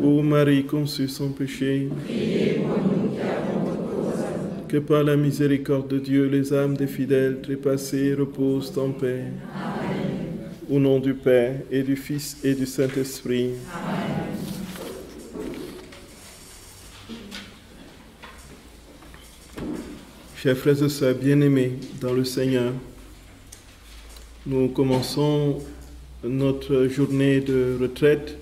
Ô Marie conçue sans péché, que par la miséricorde de Dieu, les âmes des fidèles trépassés reposent en paix. Au nom du Père, et du Fils, et du Saint-Esprit. Chers frères et sœurs bien-aimés dans le Seigneur, nous commençons notre journée de retraite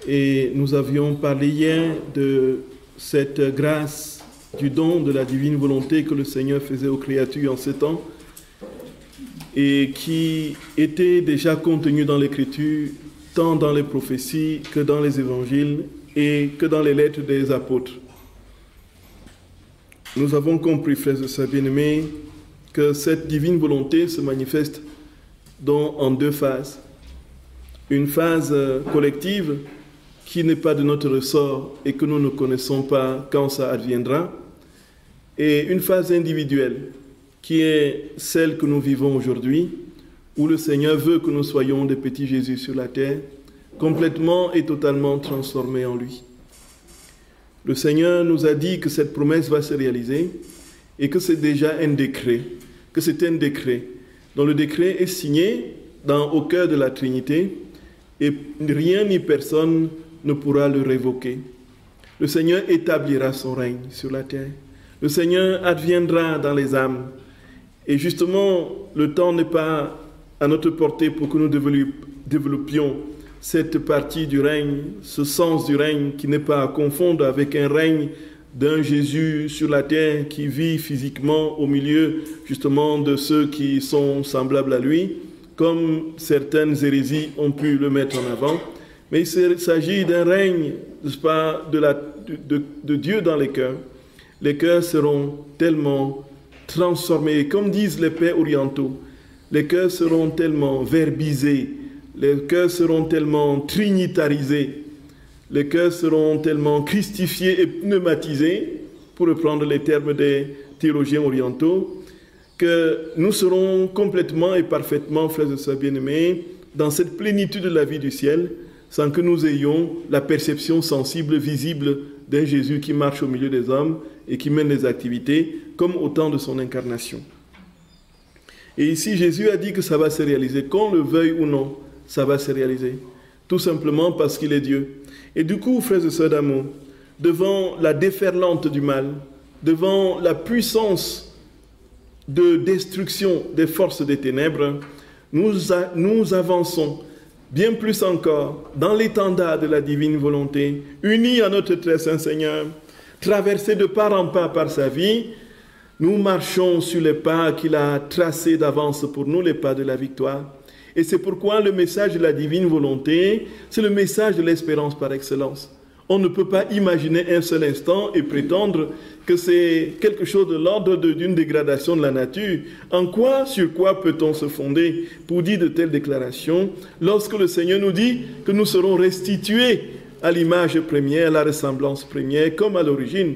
et nous avions parlé hier de cette grâce du don de la divine volonté que le Seigneur faisait aux créatures en ce temps et qui était déjà contenu dans l'Écriture, tant dans les prophéties que dans les évangiles et que dans les lettres des apôtres. Nous avons compris, frères et sœurs bien-aimés, que cette divine volonté se manifeste en deux phases. Une phase collective qui n'est pas de notre ressort et que nous ne connaissons pas quand ça adviendra, et une phase individuelle qui est celle que nous vivons aujourd'hui, où le Seigneur veut que nous soyons des petits Jésus sur la terre, complètement et totalement transformés en lui. Le Seigneur nous a dit que cette promesse va se réaliser et que c'est déjà un décret, que c'est un décret dont le décret est signé au cœur de la Trinité et rien ni personne ne pourra le révoquer. Le Seigneur établira son règne sur la terre. Le Seigneur adviendra dans les âmes. Et justement, le temps n'est pas à notre portée pour que nous développions cette partie du règne, ce sens du règne qui n'est pas à confondre avec un règne d'un Jésus sur la terre qui vit physiquement au milieu justement de ceux qui sont semblables à lui, comme certaines hérésies ont pu le mettre en avant. Mais il s'agit d'un règne, n'est-ce pas, de Dieu dans les cœurs. Les cœurs seront tellement transformés, comme disent les pères orientaux, les cœurs seront tellement verbisés, les cœurs seront tellement trinitarisés, les cœurs seront tellement christifiés et pneumatisés, pour reprendre les termes des théologiens orientaux, que nous serons complètement et parfaitement, frères et sœurs bien-aimés, dans cette plénitude de la vie du ciel, sans que nous ayons la perception sensible, visible d'un Jésus qui marche au milieu des hommes et qui mène les activités, comme au temps de son incarnation. Et ici, Jésus a dit que ça va se réaliser, qu'on le veuille ou non, ça va se réaliser. Tout simplement parce qu'il est Dieu. Et du coup, frères et sœurs d'amour, devant la déferlante du mal, devant la puissance de destruction des forces des ténèbres, nous avançons bien plus encore dans l'étendard de la divine volonté, unis à notre très saint Seigneur, traversés de part en part par sa vie, nous marchons sur les pas qu'il a tracés d'avance pour nous, les pas de la victoire. Et c'est pourquoi le message de la divine volonté, c'est le message de l'espérance par excellence. On ne peut pas imaginer un seul instant et prétendre que c'est quelque chose de l'ordre d'une dégradation de la nature. Sur quoi peut-on se fonder pour dire de telles déclarations lorsque le Seigneur nous dit que nous serons restitués à l'image première, à la ressemblance première, comme à l'origine.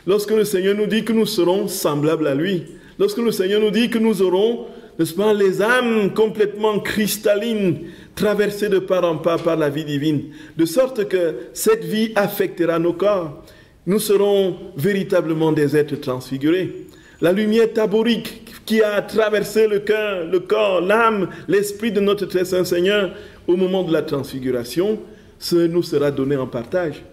Lorsque le Seigneur nous dit que nous serons semblables à lui. Lorsque le Seigneur nous dit que nous aurons, n'est-ce pas, les âmes complètement cristallines, traversées de part en part par la vie divine, de sorte que cette vie affectera nos corps. Nous serons véritablement des êtres transfigurés. La lumière taborique qui a traversé le cœur, le corps, l'âme, l'esprit de notre très saint Seigneur au moment de la transfiguration, ce nous sera donné en partage.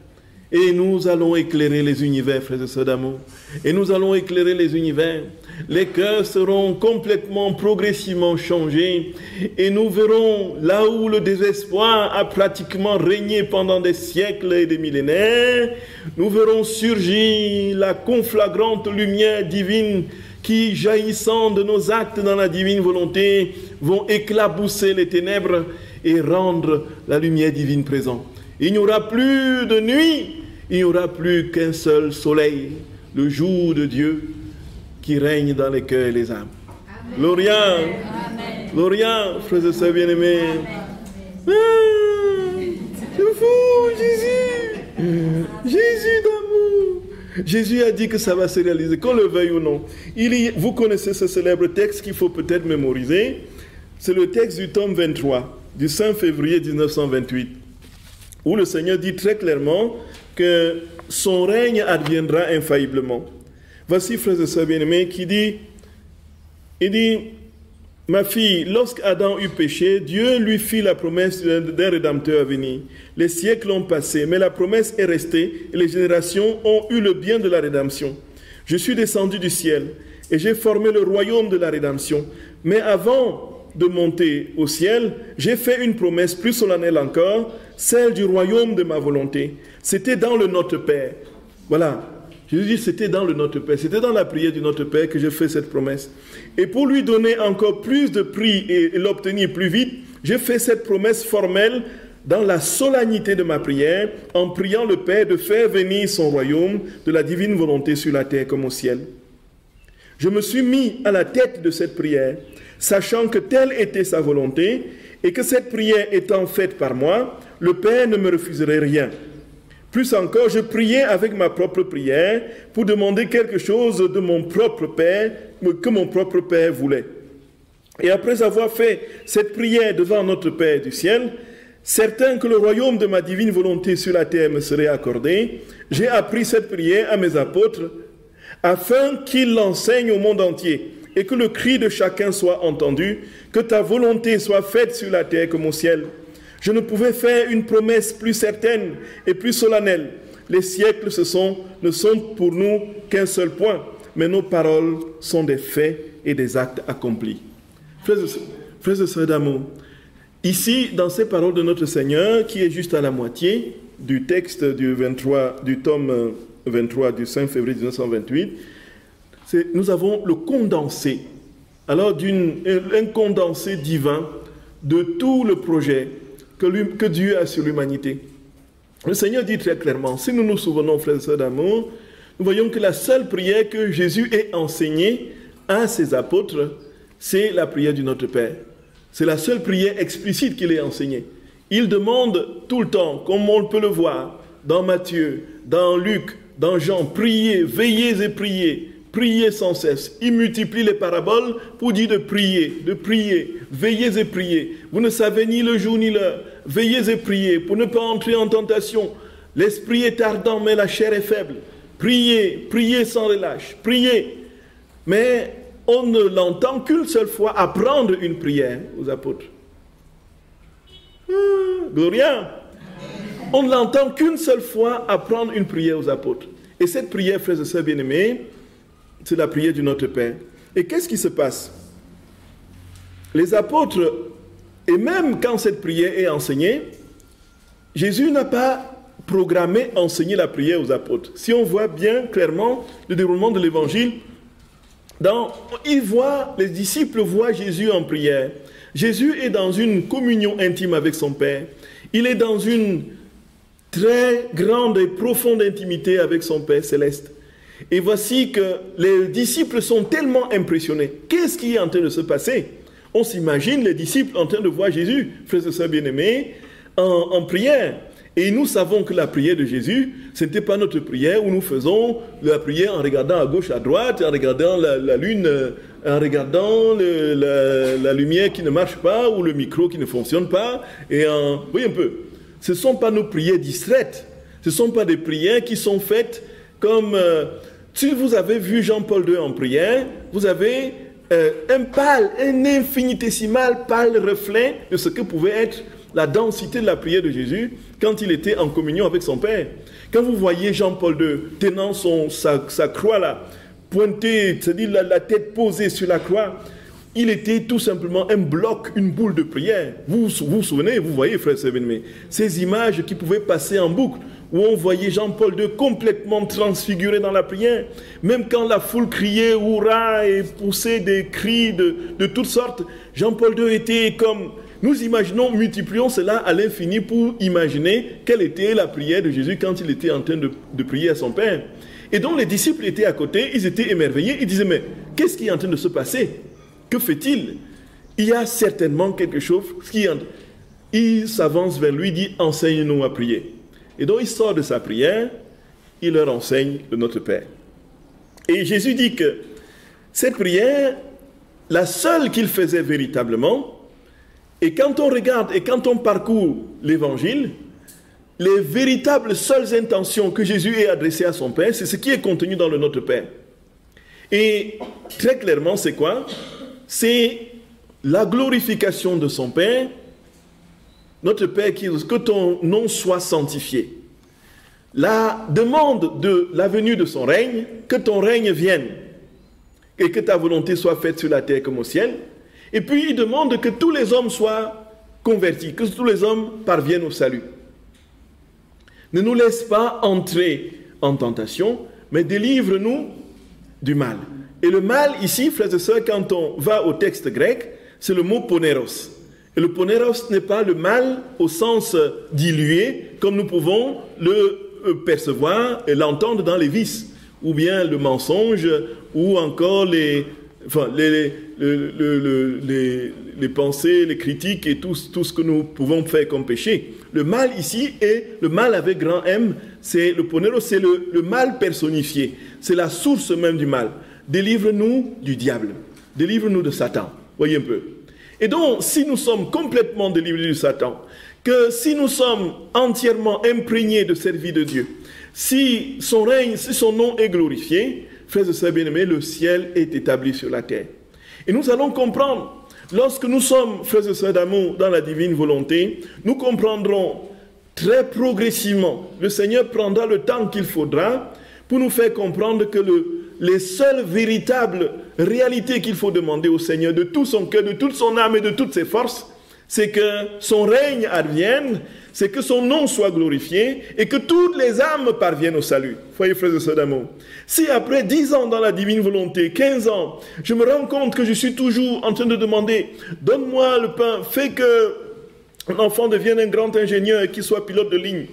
Et nous allons éclairer les univers, frères et sœurs d'amour. Et nous allons éclairer les univers. Les cœurs seront complètement, progressivement changés. Et nous verrons là où le désespoir a pratiquement régné pendant des siècles et des millénaires, nous verrons surgir la conflagrante lumière divine qui, jaillissant de nos actes dans la divine volonté, vont éclabousser les ténèbres et rendre la lumière divine présente. Il n'y aura plus de nuit, il n'y aura plus qu'un seul soleil, le jour de Dieu qui règne dans les cœurs et les âmes. Gloria, Gloria, frères et sœurs bien-aimés. C'est fou, Jésus, Jésus d'amour. Jésus a dit que ça va se réaliser, qu'on le veuille ou non. Vous connaissez ce célèbre texte qu'il faut peut-être mémoriser. C'est le texte du tome 23, du 5 février 1928. où le Seigneur dit très clairement que son règne adviendra infailliblement. Voici, frères et sœurs bien-aimés, il dit, ma fille, lorsqu'Adam eut péché, Dieu lui fit la promesse d'un Rédempteur à venir. Les siècles ont passé, mais la promesse est restée et les générations ont eu le bien de la rédemption. Je suis descendu du ciel et j'ai formé le royaume de la rédemption. Mais avant de monter au ciel, j'ai fait une promesse plus solennelle encore, celle du royaume de ma volonté. C'était dans le Notre Père. Voilà. Jésus dit, c'était dans le Notre Père. C'était dans la prière du Notre Père que j'ai fait cette promesse. Et pour lui donner encore plus de prix et l'obtenir plus vite, j'ai fait cette promesse formelle dans la solennité de ma prière, en priant le Père de faire venir son royaume de la divine volonté sur la terre comme au ciel. Je me suis mis à la tête de cette prière, sachant que telle était sa volonté, et que cette prière étant faite par moi, le Père ne me refuserait rien. Plus encore, je priais avec ma propre prière pour demander quelque chose de mon propre Père, que mon propre Père voulait. Et après avoir fait cette prière devant notre Père du ciel, certain que le royaume de ma divine volonté sur la terre me serait accordé, j'ai appris cette prière à mes apôtres, afin qu'ils l'enseignent au monde entier, et que le cri de chacun soit entendu, que ta volonté soit faite sur la terre comme au ciel. Je ne pouvais faire une promesse plus certaine et plus solennelle. Les siècles ne sont pour nous qu'un seul point, mais nos paroles sont des faits et des actes accomplis. Frères et sœurs d'amour, ici, dans ces paroles de notre Seigneur, qui est juste à la moitié du texte du tome 23 du 5 février 1928, nous avons le condensé, alors un condensé divin de tout le projet que Dieu a sur l'humanité. Le Seigneur dit très clairement, si nous nous souvenons, frères et sœurs d'amour, nous voyons que la seule prière que Jésus ait enseignée à ses apôtres, c'est la prière du Notre Père. C'est la seule prière explicite qu'il ait enseignée. Il demande tout le temps, comme on peut le voir, dans Matthieu, dans Luc, dans Jean, priez, veillez et priez. Priez sans cesse. Il multiplie les paraboles pour dire de prier, veillez et priez. Vous ne savez ni le jour ni l'heure. Veillez et priez pour ne pas entrer en tentation. L'esprit est ardent, mais la chair est faible. Priez, priez sans relâche, priez. Mais on ne l'entend qu'une seule fois apprendre une prière aux apôtres. Gloria! On ne l'entend qu'une seule fois apprendre une prière aux apôtres. Et cette prière, frères et sœurs bien-aimés, c'est la prière du Notre Père. Et qu'est-ce qui se passe? Les apôtres, et même quand cette prière est enseignée, Jésus n'a pas programmé enseigner la prière aux apôtres. Si on voit bien clairement le déroulement de l'évangile, les disciples voient Jésus en prière. Jésus est dans une communion intime avec son Père. Il est dans une très grande et profonde intimité avec son Père céleste. Et voici que les disciples sont tellement impressionnés. Qu'est-ce qui est en train de se passer? On s'imagine les disciples en train de voir Jésus, frères et sœurs bien-aimés, en prière. Et nous savons que la prière de Jésus, ce n'était pas notre prière où nous faisons la prière en regardant à gauche, à droite, en regardant la lune, en regardant la lumière qui ne marche pas ou le micro qui ne fonctionne pas. Oui, un peu. Ce ne sont pas nos prières distraites. Ce ne sont pas des prières qui sont faites comme... si vous avez vu Jean-Paul II en prière, vous avez un infinitésimal pâle reflet de ce que pouvait être la densité de la prière de Jésus quand il était en communion avec son Père. Quand vous voyez Jean-Paul II tenant sa croix là, pointée, c'est-à-dire la tête posée sur la croix, il était tout simplement un bloc, une boule de prière. Vous vous souvenez, vous voyez, frères et sœurs bien-aimés, ces images qui pouvaient passer en boucle, où on voyait Jean-Paul II complètement transfiguré dans la prière. Même quand la foule criait « Hurrah » et poussait des cris de toutes sortes, Jean-Paul II était comme... Nous imaginons, multiplions cela à l'infini pour imaginer quelle était la prière de Jésus quand il était en train de prier à son Père. Et donc les disciples étaient à côté, ils étaient émerveillés, ils disaient « Mais qu'est-ce qui est en train de se passer? Que fait-il? Il y a certainement quelque chose qui est en train... » Il s'avance vers lui, dit « Enseigne-nous à prier. » Et donc il sort de sa prière, il leur enseigne le Notre Père. Et Jésus dit que cette prière, la seule qu'il faisait véritablement, et quand on regarde et quand on parcourt l'Évangile, les véritables seules intentions que Jésus ait adressées à son Père, c'est ce qui est contenu dans le Notre Père. Et très clairement, c'est quoi? C'est la glorification de son Père. Notre Père, que ton nom soit sanctifié. La demande de la venue de son règne, que ton règne vienne et que ta volonté soit faite sur la terre comme au ciel. Et puis il demande que tous les hommes soient convertis, que tous les hommes parviennent au salut. Ne nous laisse pas entrer en tentation, mais délivre-nous du mal. Et le mal ici, frères et sœurs, quand on va au texte grec, c'est le mot poneros. Et le poneros n'est pas le mal au sens dilué, comme nous pouvons le percevoir et l'entendre dans les vices, ou bien le mensonge, ou encore les pensées, les critiques et tout ce que nous pouvons faire comme péché. Le mal ici est le mal avec grand M, c'est le poneros, c'est le mal personnifié, c'est la source même du mal. Délivre-nous du diable, délivre-nous de Satan, voyez un peu. Et donc, si nous sommes complètement délivrés du Satan, que si nous sommes entièrement imprégnés de cette vie de Dieu, si son règne, si son nom est glorifié, frères et sœurs bien-aimés, le ciel est établi sur la terre. Et nous allons comprendre, lorsque nous sommes, frères et sœurs d'amour, dans la divine volonté, nous comprendrons très progressivement, le Seigneur prendra le temps qu'il faudra pour nous faire comprendre que les seules véritables réalités qu'il faut demander au Seigneur de tout son cœur, de toute son âme et de toutes ses forces, c'est que son règne advienne, c'est que son nom soit glorifié et que toutes les âmes parviennent au salut. Voyez, frères et sœurs d'amour. Si après 10 ans dans la divine volonté, 15 ans, je me rends compte que je suis toujours en train de demander, donne-moi le pain, fais que un enfant devienne un grand ingénieur et qu'il soit pilote de ligne,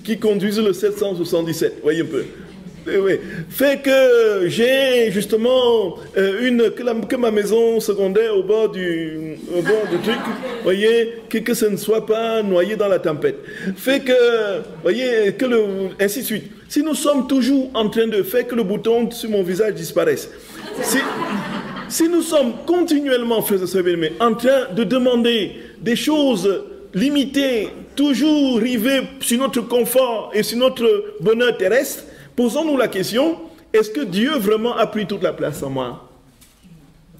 qui conduise le 777, voyez un peu. Oui. Fait que j'ai justement que ma maison secondaire au bord du truc, voyez, que ce ne soit pas noyé dans la tempête. Fait que, voyez, ainsi de suite. Si nous sommes toujours en train de faire que le bouton sur mon visage disparaisse, si nous sommes continuellement, frères et sœurs bien-aimés, en train de demander des choses limitées, toujours rivées sur notre confort et sur notre bonheur terrestre, posons-nous la question, est-ce que Dieu vraiment a pris toute la place en moi?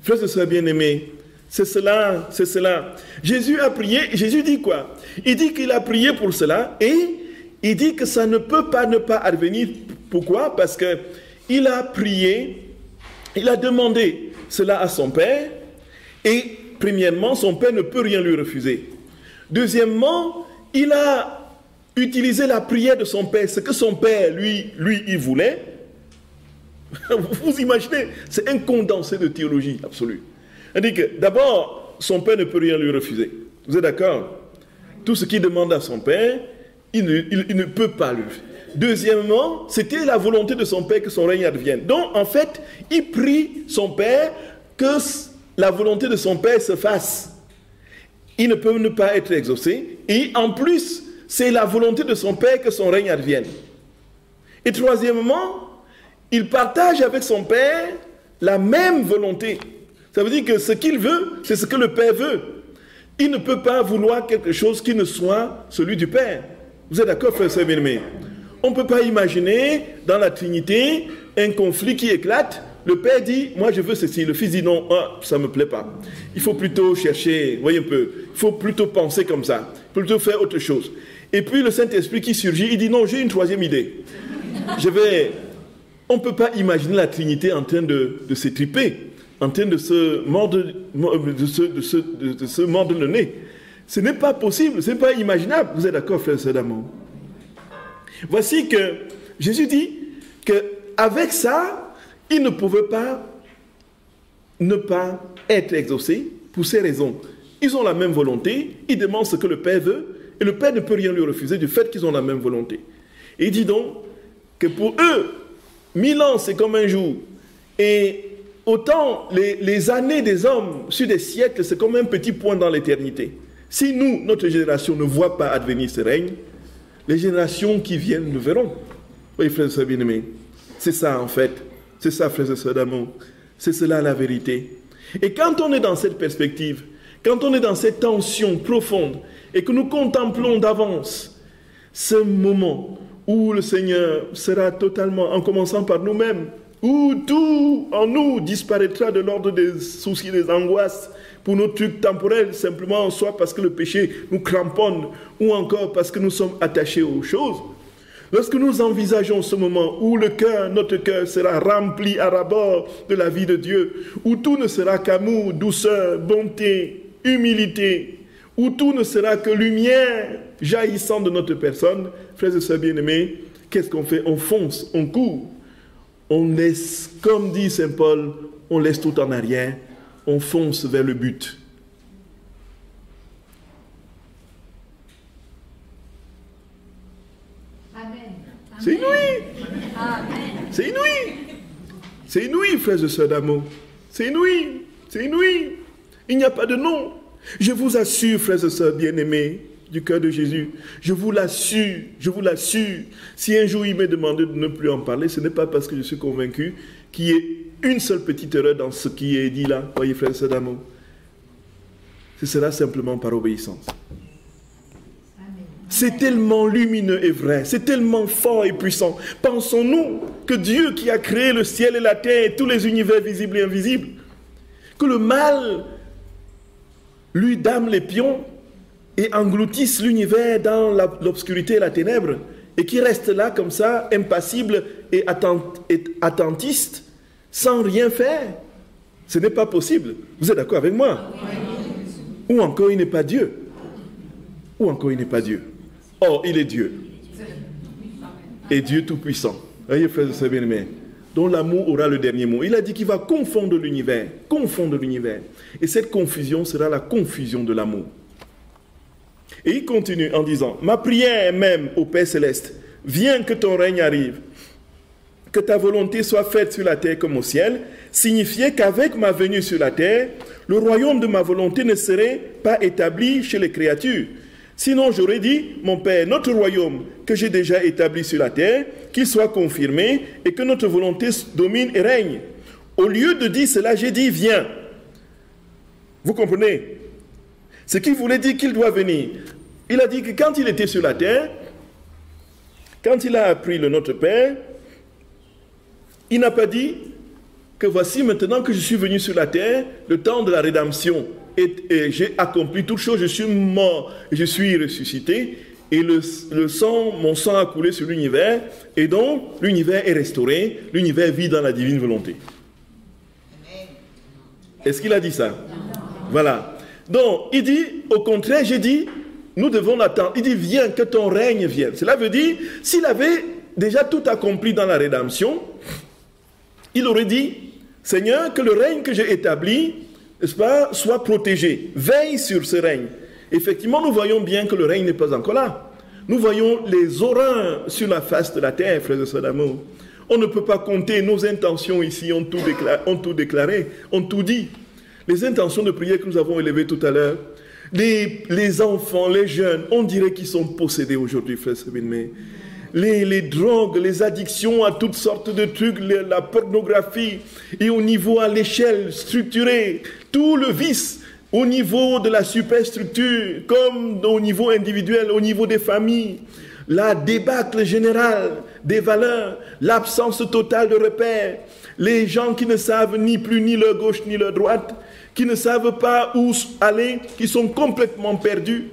Frères et sœurs bien-aimés, c'est cela, c'est cela. Jésus a prié, Jésus dit quoi? Il dit qu'il a prié pour cela et il dit que ça ne peut pas ne pas advenir. Pourquoi? Parce qu'il a prié, il a demandé cela à son Père et premièrement, son Père ne peut rien lui refuser. Deuxièmement, il a utiliser la prière de son Père, ce que son Père, lui, il voulait. Vous imaginez, c'est un condensé de théologie absolue. C'est-à-dire que, d'abord, son Père ne peut rien lui refuser. Vous êtes d'accord? Tout ce qu'il demande à son Père, il ne peut pas lui refuser. Deuxièmement, c'était la volonté de son Père que son règne advienne. Donc, en fait, il prie son Père que la volonté de son Père se fasse. Il ne peut ne pas être exaucé. Et en plus, c'est la volonté de son Père que son règne advienne. Et troisièmement, il partage avec son Père la même volonté. Ça veut dire que ce qu'il veut, c'est ce que le Père veut. Il ne peut pas vouloir quelque chose qui ne soit celui du Père. Vous êtes d'accord, frères et sœurs bien-aimés? On ne peut pas imaginer dans la Trinité un conflit qui éclate. Le Père dit, moi je veux ceci. Le Fils dit non, ça ne me plaît pas. Il faut plutôt chercher, voyez un peu, il faut plutôt penser comme ça, plutôt faire autre chose. Et puis le Saint-Esprit qui surgit, il dit non, j'ai une troisième idée. On ne peut pas imaginer la Trinité en train de s'étriper, en train de se mordre le nez. Ce n'est pas possible, ce n'est pas imaginable. Vous êtes d'accord, frères et sœurs d'amour? Voici que Jésus dit qu'avec ça, il ne pouvait pas ne pas être exaucé pour ces raisons. Ils ont la même volonté, ils demandent ce que le Père veut, et le Père ne peut rien lui refuser du fait qu'ils ont la même volonté. Et il dit donc que pour eux, 1000 ans, c'est comme un jour. Et autant les années des hommes sur des siècles, c'est comme un petit point dans l'éternité. Si nous, notre génération, ne voit pas advenir ce règne, les générations qui viennent le verront. Oui, frères et sœurs bien-aimés, c'est ça en fait. C'est ça, frères et sœurs d'amour. C'est cela la vérité. Et quand on est dans cette perspective, quand on est dans cette tension profonde, et que nous contemplons d'avance Ce moment où le Seigneur sera totalement, en commençant par nous-mêmes, où tout en nous disparaîtra de l'ordre des soucis, des angoisses, pour nos trucs temporels, simplement, soit parce que le péché nous cramponne, ou encore parce que nous sommes attachés aux choses. Lorsque nous envisageons ce moment où notre cœur sera rempli à ras-bord de la vie de Dieu, où tout ne sera qu'amour, douceur, bonté, humilité, où tout ne sera que lumière jaillissant de notre personne, frères et sœurs bien-aimés, qu'est-ce qu'on fait? On fonce, on court, on laisse, comme dit Saint Paul, on laisse tout en arrière, on fonce vers le but. C'est inouï. C'est inouï. C'est inouï, frères et sœurs d'amour. C'est inouï. C'est inouï. Il n'y a pas de nom. Je vous assure, frères et sœurs bien-aimés du cœur de Jésus, je vous l'assure, si un jour il m'est demandé de ne plus en parler, ce n'est pas parce que je suis convaincu qu'il y ait une seule petite erreur dans ce qui est dit là, voyez, frères et sœurs d'amour. Ce sera simplement par obéissance. C'est tellement lumineux et vrai, c'est tellement fort et puissant. Pensons-nous que Dieu qui a créé le ciel et la terre et tous les univers visibles et invisibles, que le mal lui dame les pions et engloutisse l'univers dans l'obscurité et la ténèbre, et qui reste là comme ça, impassible et attentiste, sans rien faire. Ce n'est pas possible. Vous êtes d'accord avec moi? Ou encore il n'est pas Dieu. Ou encore il n'est pas Dieu. Or, il est Dieu. Et Dieu tout-puissant. Voyez, frères et sœurs bien-aimés, dont l'amour aura le dernier mot. Il a dit qu'il va confondre l'univers. Confondre l'univers. Et cette confusion sera la confusion de l'amour. Et il continue en disant, ma prière même au Père Céleste, viens que ton règne arrive, que ta volonté soit faite sur la terre comme au ciel, signifiait qu'avec ma venue sur la terre, le royaume de ma volonté ne serait pas établi chez les créatures. Sinon, j'aurais dit, mon Père, notre royaume que j'ai déjà établi sur la terre, qu'il soit confirmé et que notre volonté domine et règne. Au lieu de dire cela, j'ai dit, viens. Vous comprenez? Ce qu'il voulait dire qu'il doit venir. Il a dit que quand il était sur la terre, quand il a appris le Notre Père, il n'a pas dit que voici maintenant que je suis venu sur la terre, le temps de la rédemption. Et j'ai accompli toute chose, je suis mort, je suis ressuscité, et mon sang a coulé sur l'univers, et donc l'univers est restauré, l'univers vit dans la divine volonté. Est-ce qu'il a dit ça? Voilà. Donc, il dit, au contraire, j'ai dit, nous devons l'attendre. Il dit, viens, que ton règne vienne. Cela veut dire, s'il avait déjà tout accompli dans la rédemption, il aurait dit, Seigneur, que le règne que j'ai établi, n'est-ce pas, soit protégé. Veille sur ce règne. Effectivement, nous voyons bien que le règne n'est pas encore là. Nous voyons les horreurs sur la face de la terre, frères et sœurs d'amour. On ne peut pas compter, nos intentions ici ont tout déclaré, ont tout dit. Les intentions de prière que nous avons élevées tout à l'heure, les enfants, les jeunes, on dirait qu'ils sont possédés aujourd'hui, frères et sœurs bien-aimés. Les drogues, les addictions à toutes sortes de trucs, la pornographie, et au niveau à l'échelle structurée, tout le vice, au niveau de la superstructure, comme au niveau individuel, au niveau des familles, la débâcle générale des valeurs, l'absence totale de repères, les gens qui ne savent ni plus ni leur gauche ni leur droite, qui ne savent pas où aller, qui sont complètement perdus,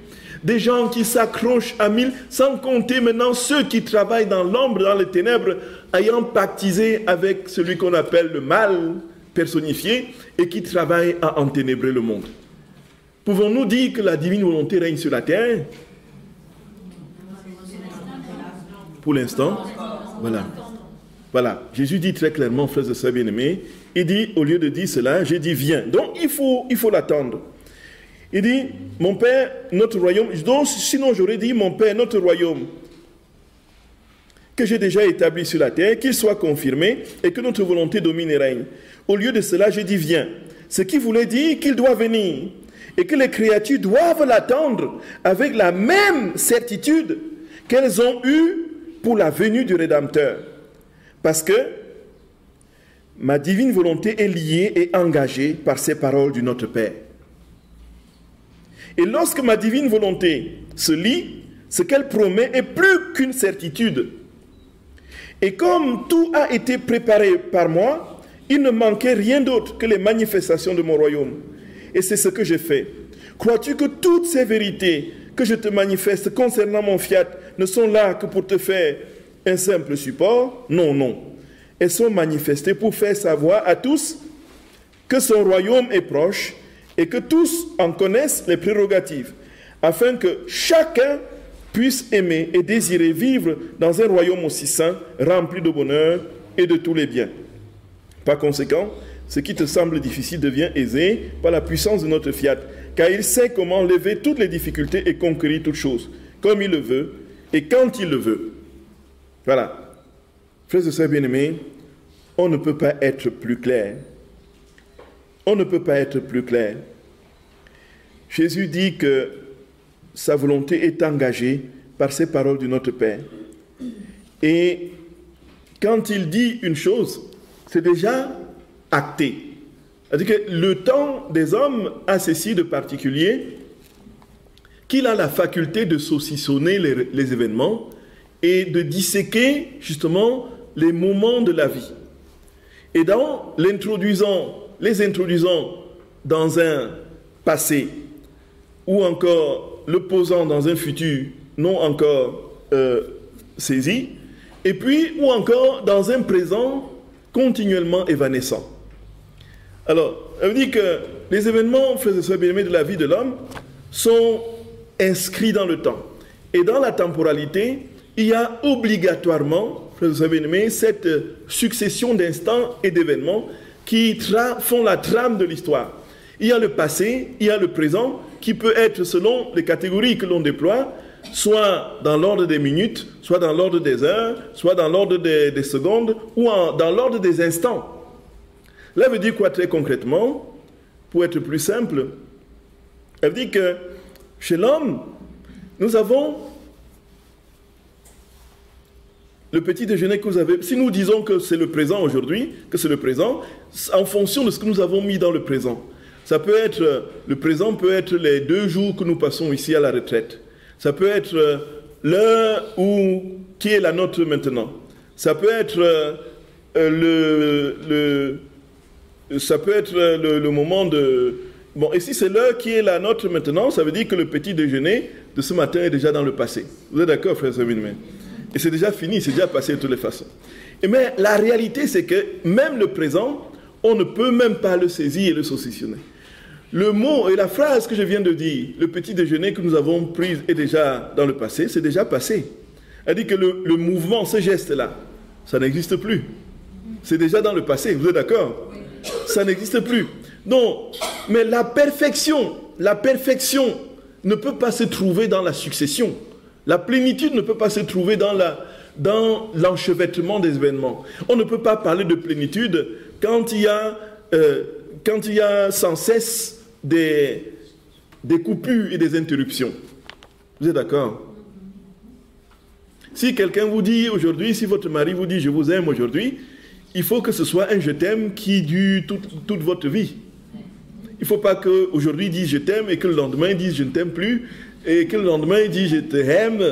des gens qui s'accrochent à mille, sans compter maintenant ceux qui travaillent dans l'ombre, dans les ténèbres, ayant pactisé avec celui qu'on appelle le mal personnifié et qui travaille à enténébrer le monde. Pouvons-nous dire que la divine volonté règne sur la terre? Pour l'instant, voilà. Voilà, Jésus dit très clairement, frères et sœurs bien-aimés, il dit, au lieu de dire cela, j'ai dit viens. Donc il faut l'attendre. Il dit, mon Père, notre royaume, donc sinon j'aurais dit, mon Père, notre royaume, que j'ai déjà établi sur la terre, qu'il soit confirmé et que notre volonté domine et règne. Au lieu de cela, j'ai dit viens. Ce qui voulait dire qu'il doit venir et que les créatures doivent l'attendre avec la même certitude qu'elles ont eue pour la venue du Rédempteur. Parce que ma divine volonté est liée et engagée par ces paroles du Notre Père. Et lorsque ma divine volonté se lie, Ce qu'elle promet est plus qu'une certitude. Et comme tout a été préparé par moi, il ne manquait rien d'autre que les manifestations de mon royaume. Et c'est ce que j'ai fait. Crois-tu que toutes ces vérités que je te manifeste concernant mon fiat ne sont là que pour te faire un simple support? Non, non. Elles sont manifestées pour faire savoir à tous que son royaume est proche et que tous en connaissent les prérogatives, afin que chacun puisse aimer et désirer vivre dans un royaume aussi saint, rempli de bonheur et de tous les biens. Par conséquent, ce qui te semble difficile devient aisé par la puissance de notre fiat, car il sait comment lever toutes les difficultés et conquérir toutes choses, comme il le veut et quand il le veut. Voilà. Frères et sœurs bien-aimés, on ne peut pas être plus clair. On ne peut pas être plus clair. Jésus dit que sa volonté est engagée par ces paroles de notre Père. Et quand il dit une chose, c'est déjà acté. C'est-à-dire que le temps des hommes a ceci de particulier, qu'il a la faculté de saucissonner les événements et de disséquer justement les moments de la vie. Et dans les introduisant dans un passé ou encore le posant dans un futur non encore saisi, et puis ou encore dans un présent continuellement évanescent. Alors, ça veut dire que les événements, frères et sœurs bien-aimés, de la vie de l'homme sont inscrits dans le temps. Et dans la temporalité, il y a obligatoirement, frères et sœurs bien-aimés, cette succession d'instants et d'événements qui font la trame de l'histoire. Il y a le passé, il y a le présent, qui peut être, selon les catégories que l'on déploie, soit dans l'ordre des minutes, soit dans l'ordre des heures, soit dans l'ordre des secondes, ou dans l'ordre des instants. Là, veut dire quoi très concrètement? Pour être plus simple, elle dit que chez l'homme, nous avons le petit déjeuner que vous avez. Si nous disons que c'est le présent aujourd'hui, que c'est le présent, en fonction de ce que nous avons mis dans le présent. Ça peut être, le présent peut être les 2 jours que nous passons ici à la retraite. Ça peut être l'heure qui est la nôtre maintenant. Ça peut être le moment de... Bon, et si c'est l'heure qui est la nôtre maintenant, ça veut dire que le petit déjeuner de ce matin est déjà dans le passé. Vous êtes d'accord, frère Sabine? Et c'est déjà fini, c'est déjà passé de toutes les façons. Mais la réalité, c'est que même le présent, on ne peut même pas le saisir et le saucissonner. Le mot et la phrase que je viens de dire, le petit déjeuner que nous avons pris est déjà dans le passé, c'est déjà passé. Elle dit que le mouvement, ce geste-là, ça n'existe plus. C'est déjà dans le passé, vous êtes d'accord? Ça n'existe plus. Donc, mais la perfection ne peut pas se trouver dans la succession. La plénitude ne peut pas se trouver dans l'enchevêtrement des événements. On ne peut pas parler de plénitude quand il y a sans cesse des coupures et des interruptions. Vous êtes d'accord? Si quelqu'un vous dit aujourd'hui, si votre mari vous dit « je vous aime aujourd'hui », il faut que ce soit un « je t'aime » qui dure toute votre vie. Il ne faut pas qu'aujourd'hui il dise « je t'aime » et que le lendemain il dise « je ne t'aime plus » et que le lendemain il dit « je t'aime ».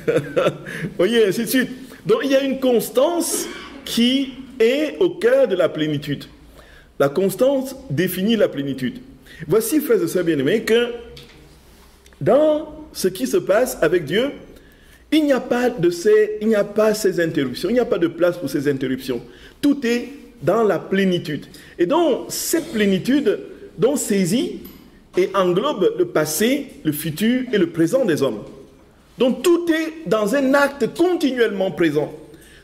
Vous voyez, ainsi de suite. Donc il y a une constance qui est au cœur de la plénitude. La constance définit la plénitude. Voici, frères et sœurs bien-aimés, que dans ce qui se passe avec Dieu, il n'y a pas ces interruptions, il n'y a pas de place pour ces interruptions. Tout est dans la plénitude. Et donc, cette plénitude donc saisit et englobe le passé, le futur et le présent des hommes. Donc, tout est dans un acte continuellement présent.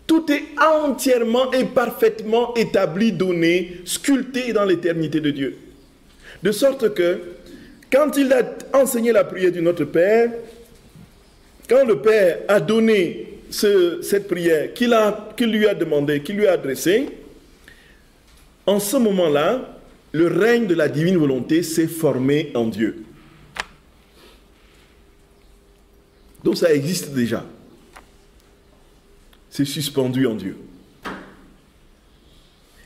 Tout est entièrement et parfaitement établi, donné, sculpté dans l'éternité de Dieu. De sorte que, quand il a enseigné la prière du Notre Père, quand le Père a donné cette prière qu'il lui a demandé, qu'il lui a adressée, en ce moment-là, le règne de la divine volonté s'est formé en Dieu. Donc ça existe déjà. C'est suspendu en Dieu.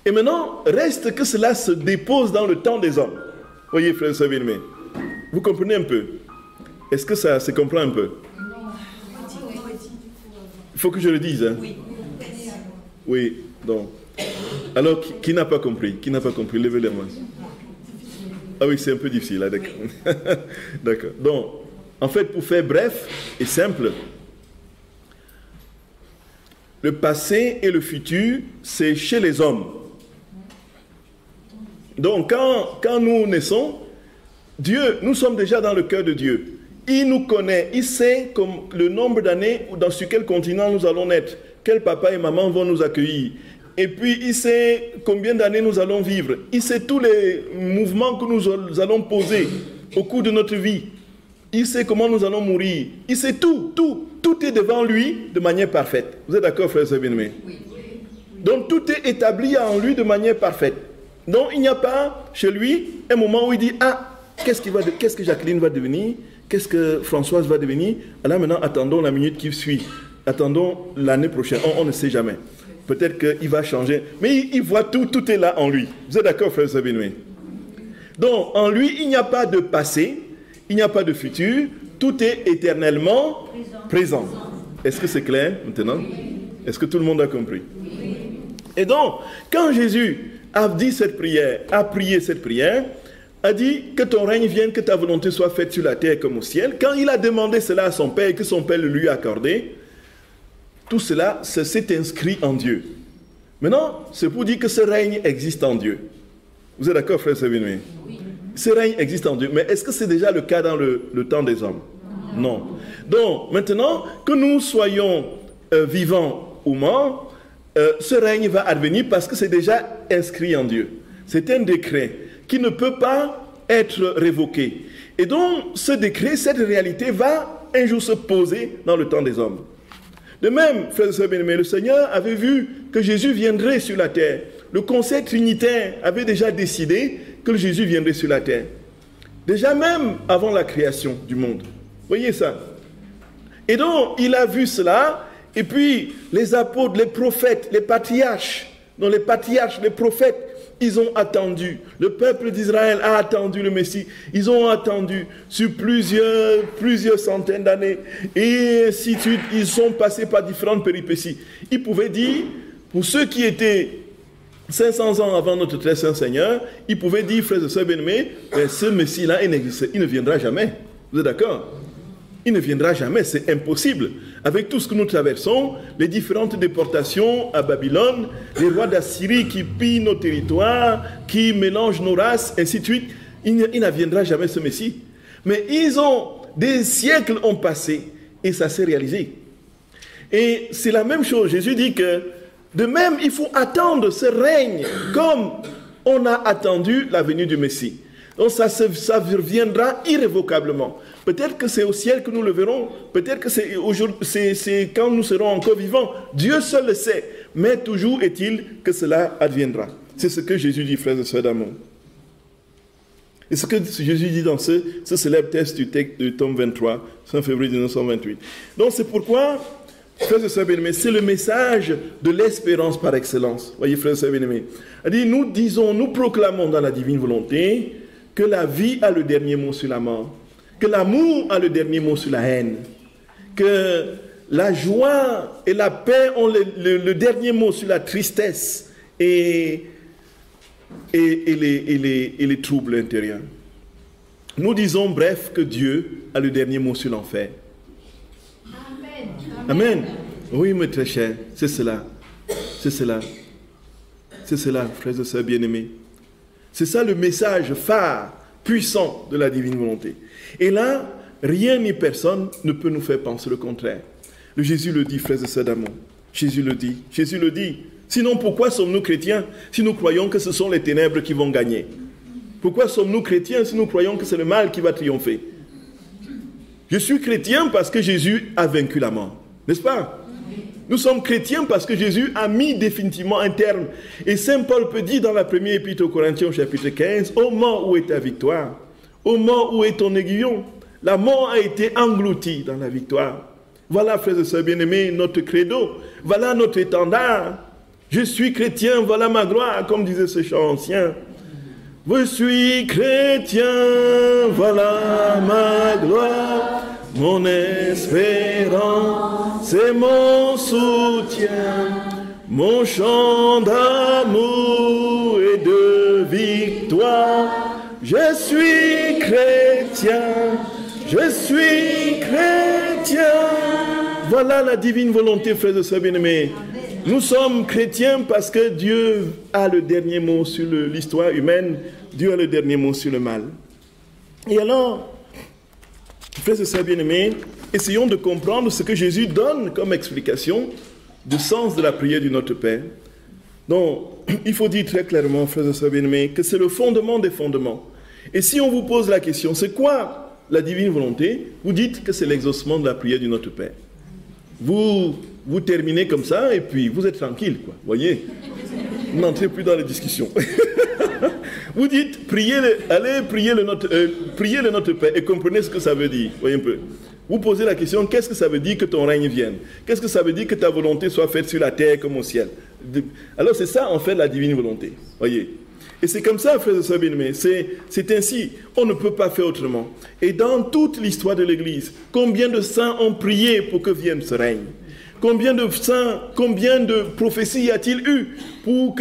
Et maintenant, reste que cela se dépose dans le temps des hommes. Voyez, frères et sœurs bien-aimés, vous comprenez un peu? Est-ce que ça se comprend un peu? Il faut que je le dise. Hein? Oui, donc. Alors, qui n'a pas compris? Qui n'a pas compris? Levez les mains. Ah oui, c'est un peu difficile, hein, d'accord. D'accord. Donc, en fait, pour faire bref et simple, le passé et le futur, c'est chez les hommes. Donc, quand nous naissons, Dieu, nous sommes déjà dans le cœur de Dieu. Il nous connaît, il sait comme le nombre d'années sur quel continent nous allons naître, quel papa et maman vont nous accueillir. Et puis, il sait combien d'années nous allons vivre. Il sait tous les mouvements que nous allons poser au cours de notre vie. Il sait comment nous allons mourir. Il sait tout, tout. Tout est devant lui de manière parfaite. Vous êtes d'accord, frères et sœurs bien-aimés? Oui. Donc, tout est établi en lui de manière parfaite. Donc, il n'y a pas chez lui un moment où il dit, ah, qu'est-ce que Jacqueline va devenir? Qu'est-ce que Françoise va devenir? Alors maintenant, attendons la minute qui suit. Attendons l'année prochaine. On ne sait jamais. Peut-être qu'il va changer. Mais il voit tout, tout est là en lui. Vous êtes d'accord, frère Sabine? Donc, en lui, il n'y a pas de passé, il n'y a pas de futur, tout est éternellement présent. Est-ce que c'est clair maintenant? Est-ce que tout le monde a compris? Et donc, quand Jésus a dit cette prière, a prié cette prière, a dit que ton règne vienne, que ta volonté soit faite sur la terre comme au ciel. Quand il a demandé cela à son Père et que son Père le lui a accordé, tout cela s'est inscrit en Dieu. Maintenant, c'est pour dire que ce règne existe en Dieu. Vous êtes d'accord, frère Sévigné? Oui. Ce règne existe en Dieu. Mais est-ce que c'est déjà le cas dans le temps des hommes? Non. Donc, maintenant, que nous soyons vivants ou morts, ce règne va advenir parce que c'est déjà inscrit en Dieu. C'est un décret qui ne peut pas être révoqué. Et donc, ce décret, cette réalité va un jour se poser dans le temps des hommes. De même, frères et sœurs bien-aimés, le Seigneur avait vu que Jésus viendrait sur la terre. Le Conseil trinitaire avait déjà décidé que Jésus viendrait sur la terre. Déjà même avant la création du monde. Voyez ça. Et donc, il a vu cela, et puis les apôtres, les prophètes, les patriarches, les prophètes, ils ont attendu. Le peuple d'Israël a attendu le Messie. Ils ont attendu sur plusieurs centaines d'années. Et ainsi de suite, ils sont passés par différentes péripéties. Ils pouvaient dire, pour ceux qui étaient 500 ans avant notre très saint Seigneur, ils pouvaient dire, frères et sœurs bien-aimés, ce Messie-là, il ne viendra jamais. Vous êtes d'accord? Il ne viendra jamais, c'est impossible. Avec tout ce que nous traversons, les différentes déportations à Babylone, les rois d'Assyrie qui pillent nos territoires, qui mélangent nos races, ainsi de suite, il ne viendra jamais ce Messie. Mais des siècles ont passé et ça s'est réalisé. Et c'est la même chose. Jésus dit que, de même, il faut attendre ce règne comme on a attendu la venue du Messie. Donc ça reviendra irrévocablement. Peut-être que c'est au ciel que nous le verrons. Peut-être que c'est quand nous serons encore vivants. Dieu seul le sait. Mais toujours est-il que cela adviendra. C'est ce que Jésus dit, frères et sœurs d'amour. Et ce que Jésus dit dans ce célèbre texte du tome 23, 5 février 1928. Donc c'est pourquoi, frères et sœurs bien-aimés, c'est le message de l'espérance par excellence. Voyez, frères et sœurs bien-aimés. Nous proclamons dans la divine volonté que la vie a le dernier mot sur la mort, que l'amour a le dernier mot sur la haine, que la joie et la paix ont le dernier mot sur la tristesse et les troubles intérieurs. Nous disons, bref, que Dieu a le dernier mot sur l'enfer. Amen. Amen. Oui, mes très chers, c'est cela. C'est cela. C'est cela, frères et sœurs bien-aimés. C'est ça le message phare, puissant de la divine volonté. Et là, rien ni personne ne peut nous faire penser le contraire. Le Jésus le dit, frères et sœurs d'amour. Jésus le dit. Jésus le dit. Sinon, pourquoi sommes-nous chrétiens si nous croyons que ce sont les ténèbres qui vont gagner? Pourquoi sommes-nous chrétiens si nous croyons que c'est le mal qui va triompher? Je suis chrétien parce que Jésus a vaincu la mort. N'est-ce pas? Nous sommes chrétiens parce que Jésus a mis définitivement un terme. Et Saint Paul peut dire dans la première épître aux Corinthiens au chapitre 15, « Ô mort, où est ta victoire? Ô mort, où est ton aiguillon? La mort a été engloutie dans la victoire. » Voilà, frères et sœurs bien-aimés, notre credo. Voilà notre étendard. Je suis chrétien, voilà ma gloire, comme disait ce chant ancien. Je suis chrétien, voilà ma gloire, mon espérance et mon soutien, mon chant d'amour et de victoire. Je suis chrétien, je suis chrétien. Voilà la divine volonté, frères et sœurs bien-aimés. Nous sommes chrétiens parce que Dieu a le dernier mot sur l'histoire humaine. Dieu a le dernier mot sur le mal. Et alors, frères et sœurs bien-aimés, essayons de comprendre ce que Jésus donne comme explication du sens de la prière du Notre Père. Donc, il faut dire très clairement, frères et sœurs bien-aimés, que c'est le fondement des fondements. Et si on vous pose la question, c'est quoi la divine volonté? Vous dites que c'est l'exaucement de la prière du Notre Père. Vous terminez comme ça et puis vous êtes tranquille, quoi. Voyez, vous n'entrez plus dans les discussions. Vous dites, allez prier le Notre Père et comprenez ce que ça veut dire. Voyez un peu. Vous posez la question, qu'est-ce que ça veut dire que ton règne vienne? Qu'est-ce que ça veut dire que ta volonté soit faite sur la terre comme au ciel? Alors c'est ça en fait la divine volonté. Voyez. Et c'est comme ça, frères et sœurs bien-aimés, c'est ainsi, on ne peut pas faire autrement. Et dans toute l'histoire de l'Église, combien de saints ont prié pour que vienne ce règne? Combien de saints, combien de prophéties y a-t-il eu pour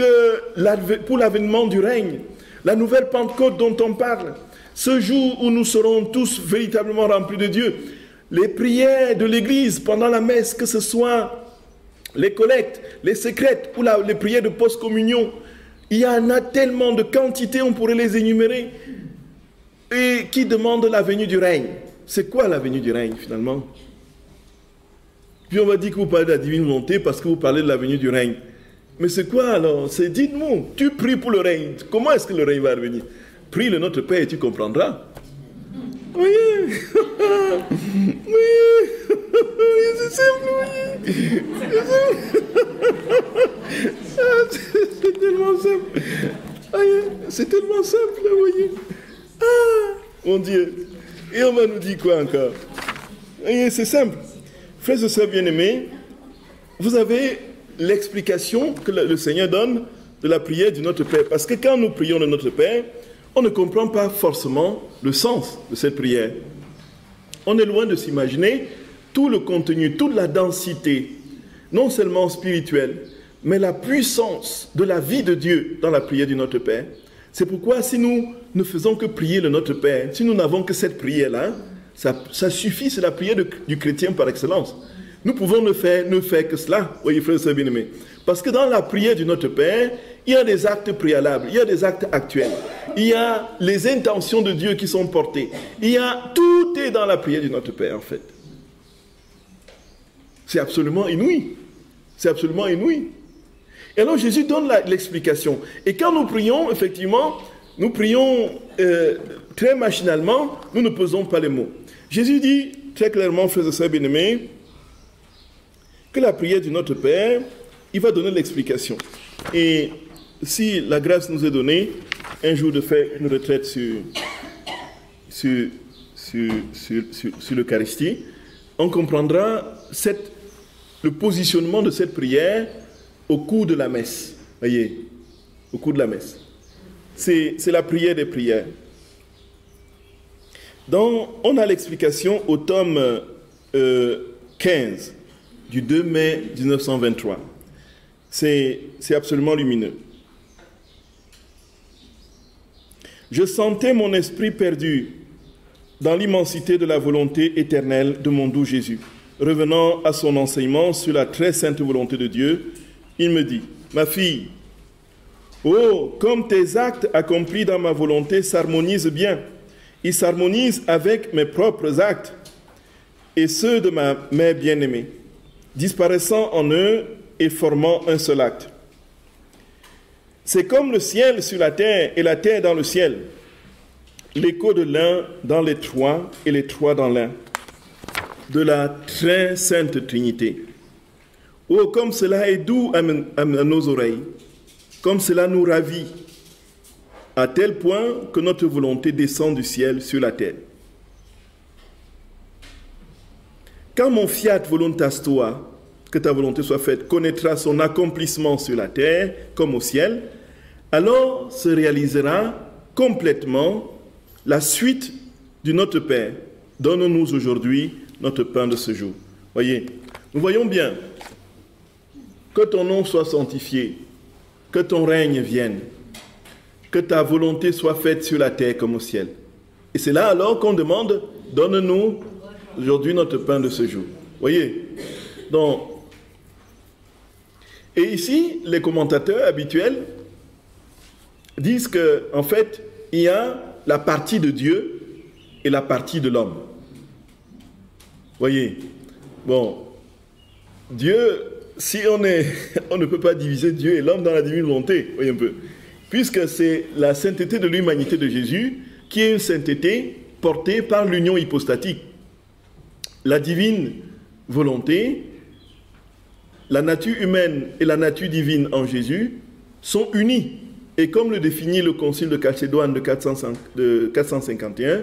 l'avènement du règne? La nouvelle Pentecôte dont on parle, ce jour où nous serons tous véritablement remplis de Dieu, les prières de l'Église pendant la messe, que ce soit les collectes, les secrètes ou les prières de post-communion, il y en a tellement de quantités, on pourrait les énumérer, et qui demandent la venue du règne. C'est quoi la venue du règne finalement? Puis on va dire que vous parlez de la divine volonté parce que vous parlez de la venue du règne. Mais c'est quoi alors? C'est dites-nous, tu pries pour le règne. Comment est-ce que le règne va revenir? Prie le Notre Père et tu comprendras. Oui, oui, c'est simple, oui. C'est tellement simple. C'est tellement simple, vous voyez. Ah, mon Dieu. Et on va nous dire quoi encore? C'est simple. Frères et sœurs bien-aimés, vous avez l'explication que le Seigneur donne de la prière du Notre Père. Parce que quand nous prions le Notre Père, on ne comprend pas forcément le sens de cette prière. On est loin de s'imaginer tout le contenu, toute la densité, non seulement spirituelle, mais la puissance de la vie de Dieu dans la prière du Notre Père. C'est pourquoi si nous ne faisons que prier le Notre Père, si nous n'avons que cette prière-là, ça suffit, c'est la prière du chrétien par excellence. Nous pouvons ne faire que cela, voyez frères et sœurs bien-aimés. Parce que dans la prière du Notre Père, il y a des actes préalables, il y a des actes actuels, il y a les intentions de Dieu qui sont portées, tout est dans la prière du Notre Père en fait. C'est absolument inouï. C'est absolument inouï. Et alors Jésus donne l'explication. Et quand nous prions, effectivement, nous prions très machinalement, nous ne posons pas les mots. Jésus dit très clairement, frères et sœurs bien-aimés, que la prière du Notre Père, il va donner l'explication. Et si la grâce nous est donnée, un jour de faire une retraite sur l'Eucharistie, on comprendra le positionnement de cette prière au cours de la messe. Voyez, au cours de la messe. C'est la prière des prières. Donc, on a l'explication au tome 15 du 2 mai 1923. C'est absolument lumineux. Je sentais mon esprit perdu dans l'immensité de la volonté éternelle de mon doux Jésus. Revenant à son enseignement sur la très sainte volonté de Dieu, il me dit, « Ma fille, oh, comme tes actes accomplis dans ma volonté s'harmonisent bien, ils s'harmonisent avec mes propres actes et ceux de ma mère bien-aimée, disparaissant en eux et formant un seul acte. C'est comme le ciel sur la terre et la terre dans le ciel, l'écho de l'un dans les trois et les trois dans l'un, de la très sainte Trinité. Oh, comme cela est doux à nos oreilles, comme cela nous ravit, à tel point que notre volonté descend du ciel sur la terre. Quand mon fiat voluntas tua, que ta volonté soit faite, connaîtra son accomplissement sur la terre comme au ciel, alors se réalisera complètement la suite du Notre Père. Donne-nous aujourd'hui notre pain de ce jour. Voyez, nous voyons bien que ton nom soit sanctifié, que ton règne vienne, que ta volonté soit faite sur la terre comme au ciel. Et c'est là alors qu'on demande, donne-nous aujourd'hui notre pain de ce jour. Voyez, donc, et ici, les commentateurs habituels disent que, en fait, il y a la partie de Dieu et la partie de l'homme. Voyez, bon, Dieu, si on ne peut pas diviser Dieu et l'homme dans la divine volonté, voyez un peu, puisque c'est la sainteté de l'humanité de Jésus qui est une sainteté portée par l'union hypostatique. La divine volonté, la nature humaine et la nature divine en Jésus sont unies. Et comme le définit le concile de Chalcédoine de 451,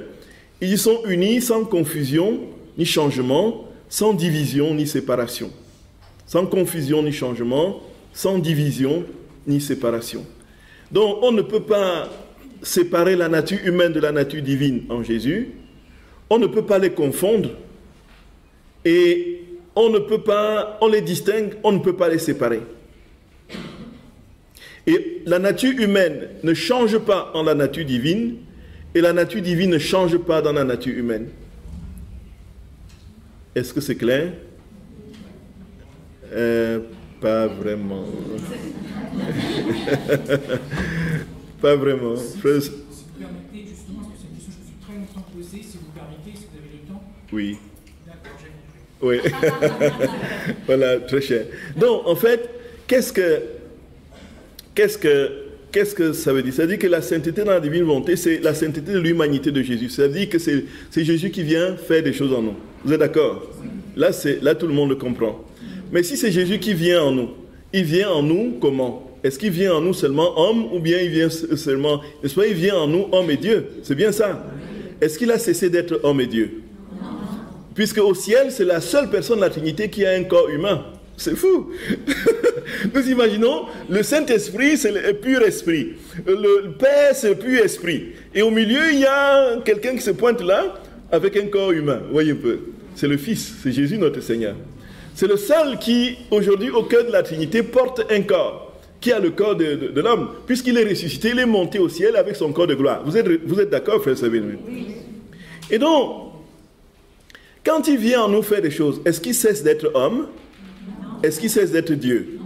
ils y sont unis sans confusion ni changement, sans division ni séparation. Sans confusion ni changement, sans division ni séparation. Donc on ne peut pas séparer la nature humaine de la nature divine en Jésus, on ne peut pas les confondre, et on les distingue, on ne peut pas les séparer. Et la nature humaine ne change pas en la nature divine, et la nature divine ne change pas dans la nature humaine. Est-ce que c'est clair? Pas vraiment. Pas vraiment. Si vous permettez, justement, parce que c'est une question que je me suis très longtemps posée, si vous permettez, si vous avez le temps. Oui. D'accord, j'ai compris. Oui. Voilà, très cher. Donc, en fait, qu'est-ce que ça veut dire? Ça veut dire que la sainteté dans la divine volonté, c'est la sainteté de l'humanité de Jésus. Ça veut dire que c'est Jésus qui vient faire des choses en nous. Vous êtes d'accord? Là, tout le monde le comprend. Mais si c'est Jésus qui vient en nous, il vient en nous comment? Est-ce qu'il vient en nous seulement homme ou bien il vient seulement... N'est-ce pas, il vient en nous homme et Dieu? C'est bien ça. Est-ce qu'il a cessé d'être homme et Dieu? Puisque au ciel, c'est la seule personne de la Trinité qui a un corps humain. C'est fou. Nous imaginons, le Saint-Esprit, c'est le pur esprit. Le Père, c'est le pur esprit. Et au milieu, il y a quelqu'un qui se pointe là, avec un corps humain. Voyez un peu. C'est le Fils, c'est Jésus notre Seigneur. C'est le seul qui, aujourd'hui, au cœur de la Trinité, porte un corps, qui a le corps de l'homme. Puisqu'il est ressuscité, il est monté au ciel avec son corps de gloire. Vous êtes d'accord, frère Sabine? Et donc, quand il vient en nous faire des choses, est-ce qu'il cesse d'être homme? Est-ce qu'il cesse d'être Dieu?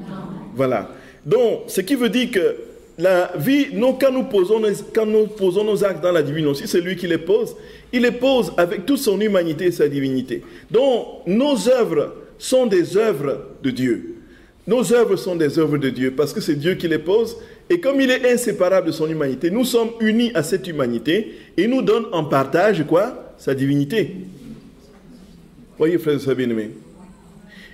Voilà. Donc, ce qui veut dire que la vie, quand nous posons nos actes dans la divine aussi, c'est lui qui les pose. Il les pose avec toute son humanité et sa divinité. Donc, nos œuvres sont des œuvres de Dieu. Nos œuvres sont des œuvres de Dieu parce que c'est Dieu qui les pose. Et comme il est inséparable de son humanité, nous sommes unis à cette humanité et il nous donne en partage quoi? Sa divinité. Voyez, frères et sœurs bien-aimés.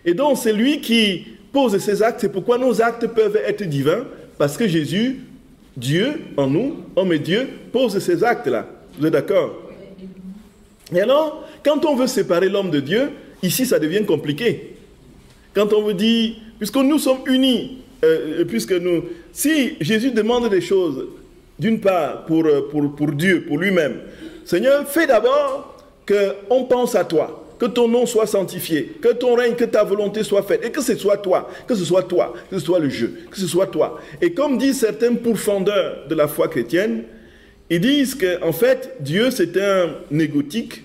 Et donc, c'est lui qui pose ses actes. C'est pourquoi nos actes peuvent être divins. Parce que Jésus, Dieu en nous, homme et Dieu, pose ces actes-là. Vous êtes d'accord? Et alors, quand on veut séparer l'homme de Dieu, ici, ça devient compliqué. Quand on veut dire, puisque nous sommes unis, si Jésus demande des choses, d'une part, pour Dieu, pour lui-même, Seigneur, fais d'abord qu'on pense à toi. Que ton nom soit sanctifié, que ton règne, que ta volonté soit faite, et que ce soit toi, que ce soit le jeu, que ce soit toi. Et comme disent certains pourfendeurs de la foi chrétienne, ils disent qu'en fait, Dieu c'est un égotique,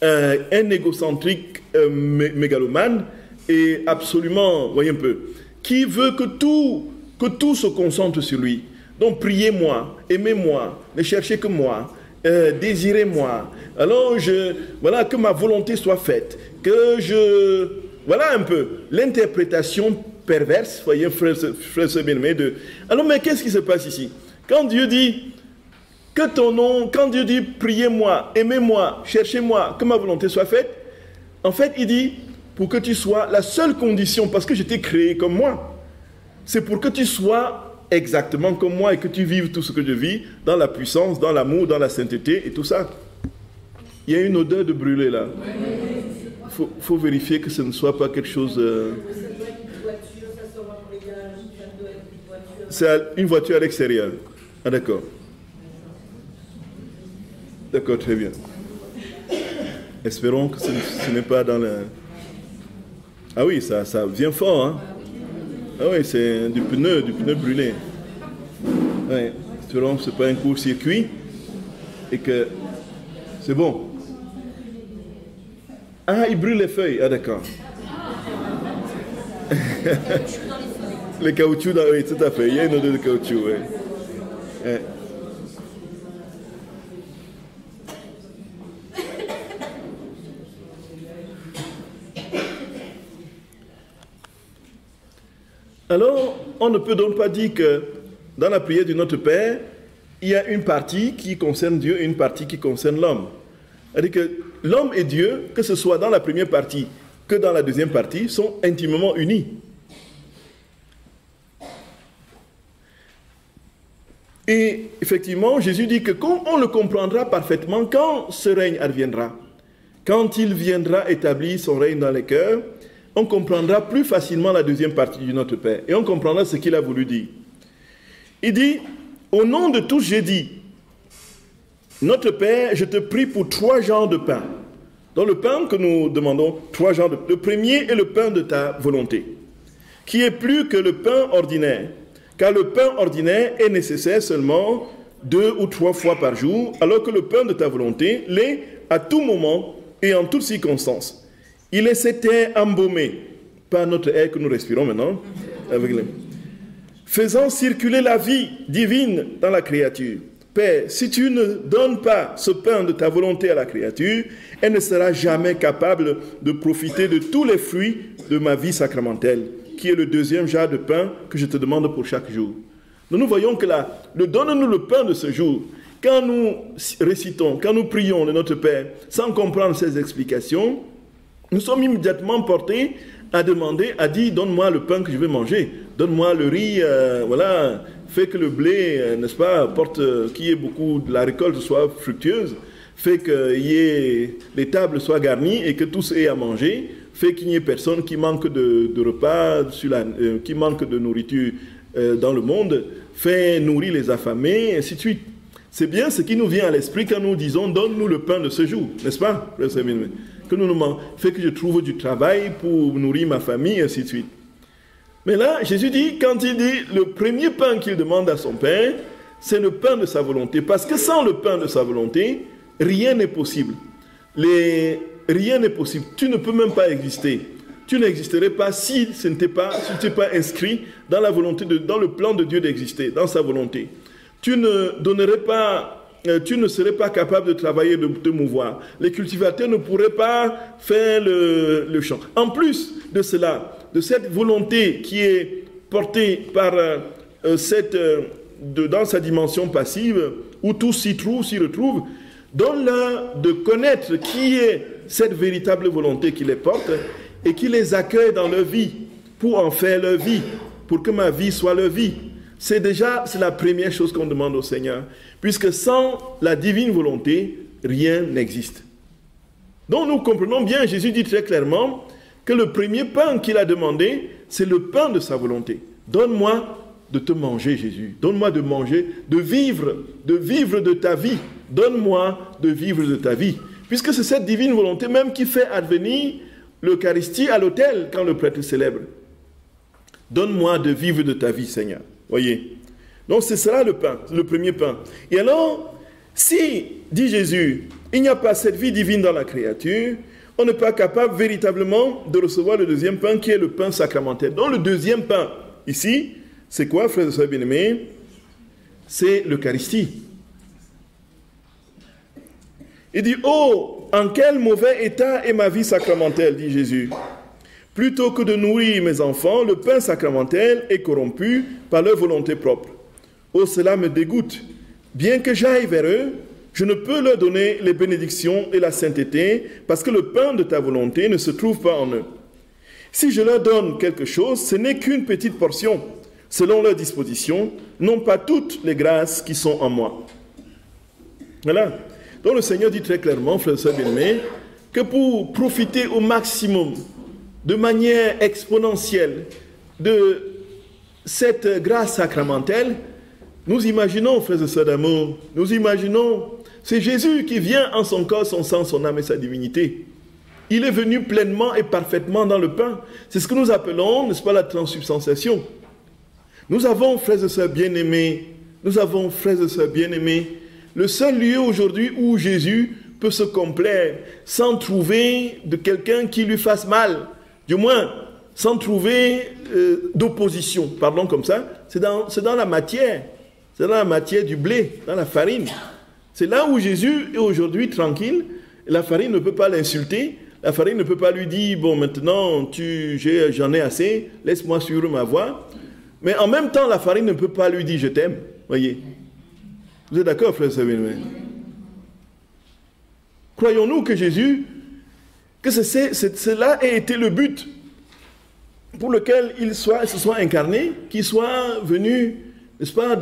un égocentrique mégalomane, et absolument, voyez un peu, qui veut que tout se concentre sur lui. Donc priez-moi, aimez-moi, ne cherchez que moi. Désirez-moi. Alors, voilà, que ma volonté soit faite. Voilà un peu l'interprétation perverse, voyez, frère bien-aimé, Alors, mais qu'est-ce qui se passe ici? Quand Dieu dit que ton nom, quand Dieu dit priez-moi, aimez-moi, cherchez-moi, que ma volonté soit faite, en fait, il dit pour que tu sois la seule condition, parce que je t'ai créé comme moi, c'est pour que tu sois exactement comme moi et que tu vives tout ce que je vis dans la puissance, dans l'amour, dans la sainteté et tout ça. Il y a une odeur de brûlé là. Il faut vérifier que ce ne soit pas quelque chose... C'est une voiture à l'extérieur. Ah d'accord. D'accord, très bien. Espérons que ce n'est pas dans le... Ah oui, ça vient fort, hein. Ah oui, c'est du pneu brûlé. Ouais. Espérons que ce n'est pas un court-circuit et que c'est bon. Ah, il brûle les feuilles. Ah, d'accord. Les caoutchoucs, oui, tout à fait. Il y a une odeur de caoutchouc, oui. Ouais. Alors, on ne peut donc pas dire que dans la prière du Notre Père, il y a une partie qui concerne Dieu et une partie qui concerne l'homme. C'est-à-dire que l'homme et Dieu, que ce soit dans la première partie que dans la deuxième partie, sont intimement unis. Et effectivement, Jésus dit que on le comprendra parfaitement quand ce règne adviendra. Quand il viendra établir son règne dans les cœurs, on comprendra plus facilement la deuxième partie du Notre Père. Et on comprendra ce qu'il a voulu dire. Il dit, au nom de tous, j'ai dit, Notre Père, je te prie pour 3 genres de pain. Dans le pain que nous demandons, 3 genres de pain. Le premier est le pain de ta volonté, qui est plus que le pain ordinaire. Car le pain ordinaire est nécessaire seulement 2 ou 3 fois par jour, alors que le pain de ta volonté l'est à tout moment et en toutes circonstances. Il est cet air embaumé, pas notre air que nous respirons maintenant, faisant circuler la vie divine dans la créature. Père, si tu ne donnes pas ce pain de ta volonté à la créature, elle ne sera jamais capable de profiter de tous les fruits de ma vie sacramentelle, qui est le 2e genre de pain que je te demande pour chaque jour. Nous voyons que là, donne-nous le pain de ce jour. Quand nous récitons, quand nous prions de notre Père, sans comprendre ses explications, nous sommes immédiatement portés à demander, à dire, donne-moi le pain que je vais manger, donne-moi le riz, voilà, fais que le blé, n'est-ce pas, qu'il y ait beaucoup, de la récolte soit fructueuse, fait que les tables soient garnies et que tous aient à manger, fait qu'il n'y ait personne qui manque de repas, qui manque de nourriture dans le monde, fait nourrir les affamés, et ainsi de suite. C'est bien ce qui nous vient à l'esprit quand nous disons, donne-nous le pain de ce jour, n'est-ce pas? Que nous fait que je trouve du travail pour nourrir ma famille, et ainsi de suite. Mais là, Jésus dit, quand il dit, le premier pain qu'il demande à son Père, c'est le pain de sa volonté. Parce que sans le pain de sa volonté, rien n'est possible. Rien n'est possible. Tu ne peux même pas exister. Tu n'existerais pas si tu n'étais pas inscrit dans la volonté dans le plan de Dieu d'exister, dans sa volonté. Tu ne serais pas capable de travailler, de te mouvoir. Les cultivateurs ne pourraient pas faire le champ. En plus de cela, de cette volonté qui est portée par dans sa dimension passive, où tout s'y retrouve, donne-leur de connaître qui est cette véritable volonté qui les porte et qui les accueille dans leur vie, pour en faire leur vie, pour que ma vie soit leur vie. C'est la première chose qu'on demande au Seigneur, puisque sans la divine volonté, rien n'existe. Donc nous comprenons bien, Jésus dit très clairement que le premier pain qu'il a demandé, c'est le pain de sa volonté. Donne-moi de te manger, Jésus. Donne-moi de manger, de vivre de ta vie. Donne-moi de vivre de ta vie. Puisque c'est cette divine volonté même qui fait advenir l'Eucharistie à l'autel quand le prêtre célèbre. Donne-moi de vivre de ta vie, Seigneur. Voyez. Donc c'est cela le pain, le premier pain. Et alors, si, dit Jésus, il n'y a pas cette vie divine dans la créature, on n'est pas capable véritablement de recevoir le deuxième pain qui est le pain sacramentel. Donc le deuxième pain, ici, c'est quoi, frères et sœurs bien-aimés? C'est l'Eucharistie. Il dit, oh, en quel mauvais état est ma vie sacramentelle, dit Jésus. Plutôt que de nourrir mes enfants, le pain sacramentel est corrompu par leur volonté propre. Oh, cela me dégoûte. Bien que j'aille vers eux, je ne peux leur donner les bénédictions et la sainteté, parce que le pain de ta volonté ne se trouve pas en eux. Si je leur donne quelque chose, ce n'est qu'une petite portion, selon leur disposition, non pas toutes les grâces qui sont en moi. Voilà. Donc le Seigneur dit très clairement, frères et sœurs bien-aimés, que pour profiter au maximum, de manière exponentielle, de cette grâce sacramentelle, nous imaginons, frères et sœurs d'amour, nous imaginons C'est Jésus qui vient en son corps, son sang, son âme et sa divinité. Il est venu pleinement et parfaitement dans le pain. C'est ce que nous appelons, n'est-ce pas, la transsubstantiation. Nous avons, frères et sœurs bien-aimés, le seul lieu aujourd'hui où Jésus peut se complaire sans trouver de quelqu'un qui lui fasse mal, du moins sans trouver d'opposition, parlons comme ça, c'est dans la matière, c'est dans la matière du blé, dans la farine. C'est là où Jésus est aujourd'hui tranquille, la farine ne peut pas l'insulter, la farine ne peut pas lui dire, bon maintenant j'en ai assez, laisse-moi suivre ma voie. Mais en même temps, la farine ne peut pas lui dire je t'aime, voyez. Vous êtes d'accord, frère Sabine? Croyons-nous que Jésus, que cela ait été le but pour lequel il se soit incarné, qu'il soit venu, n'est-ce pas,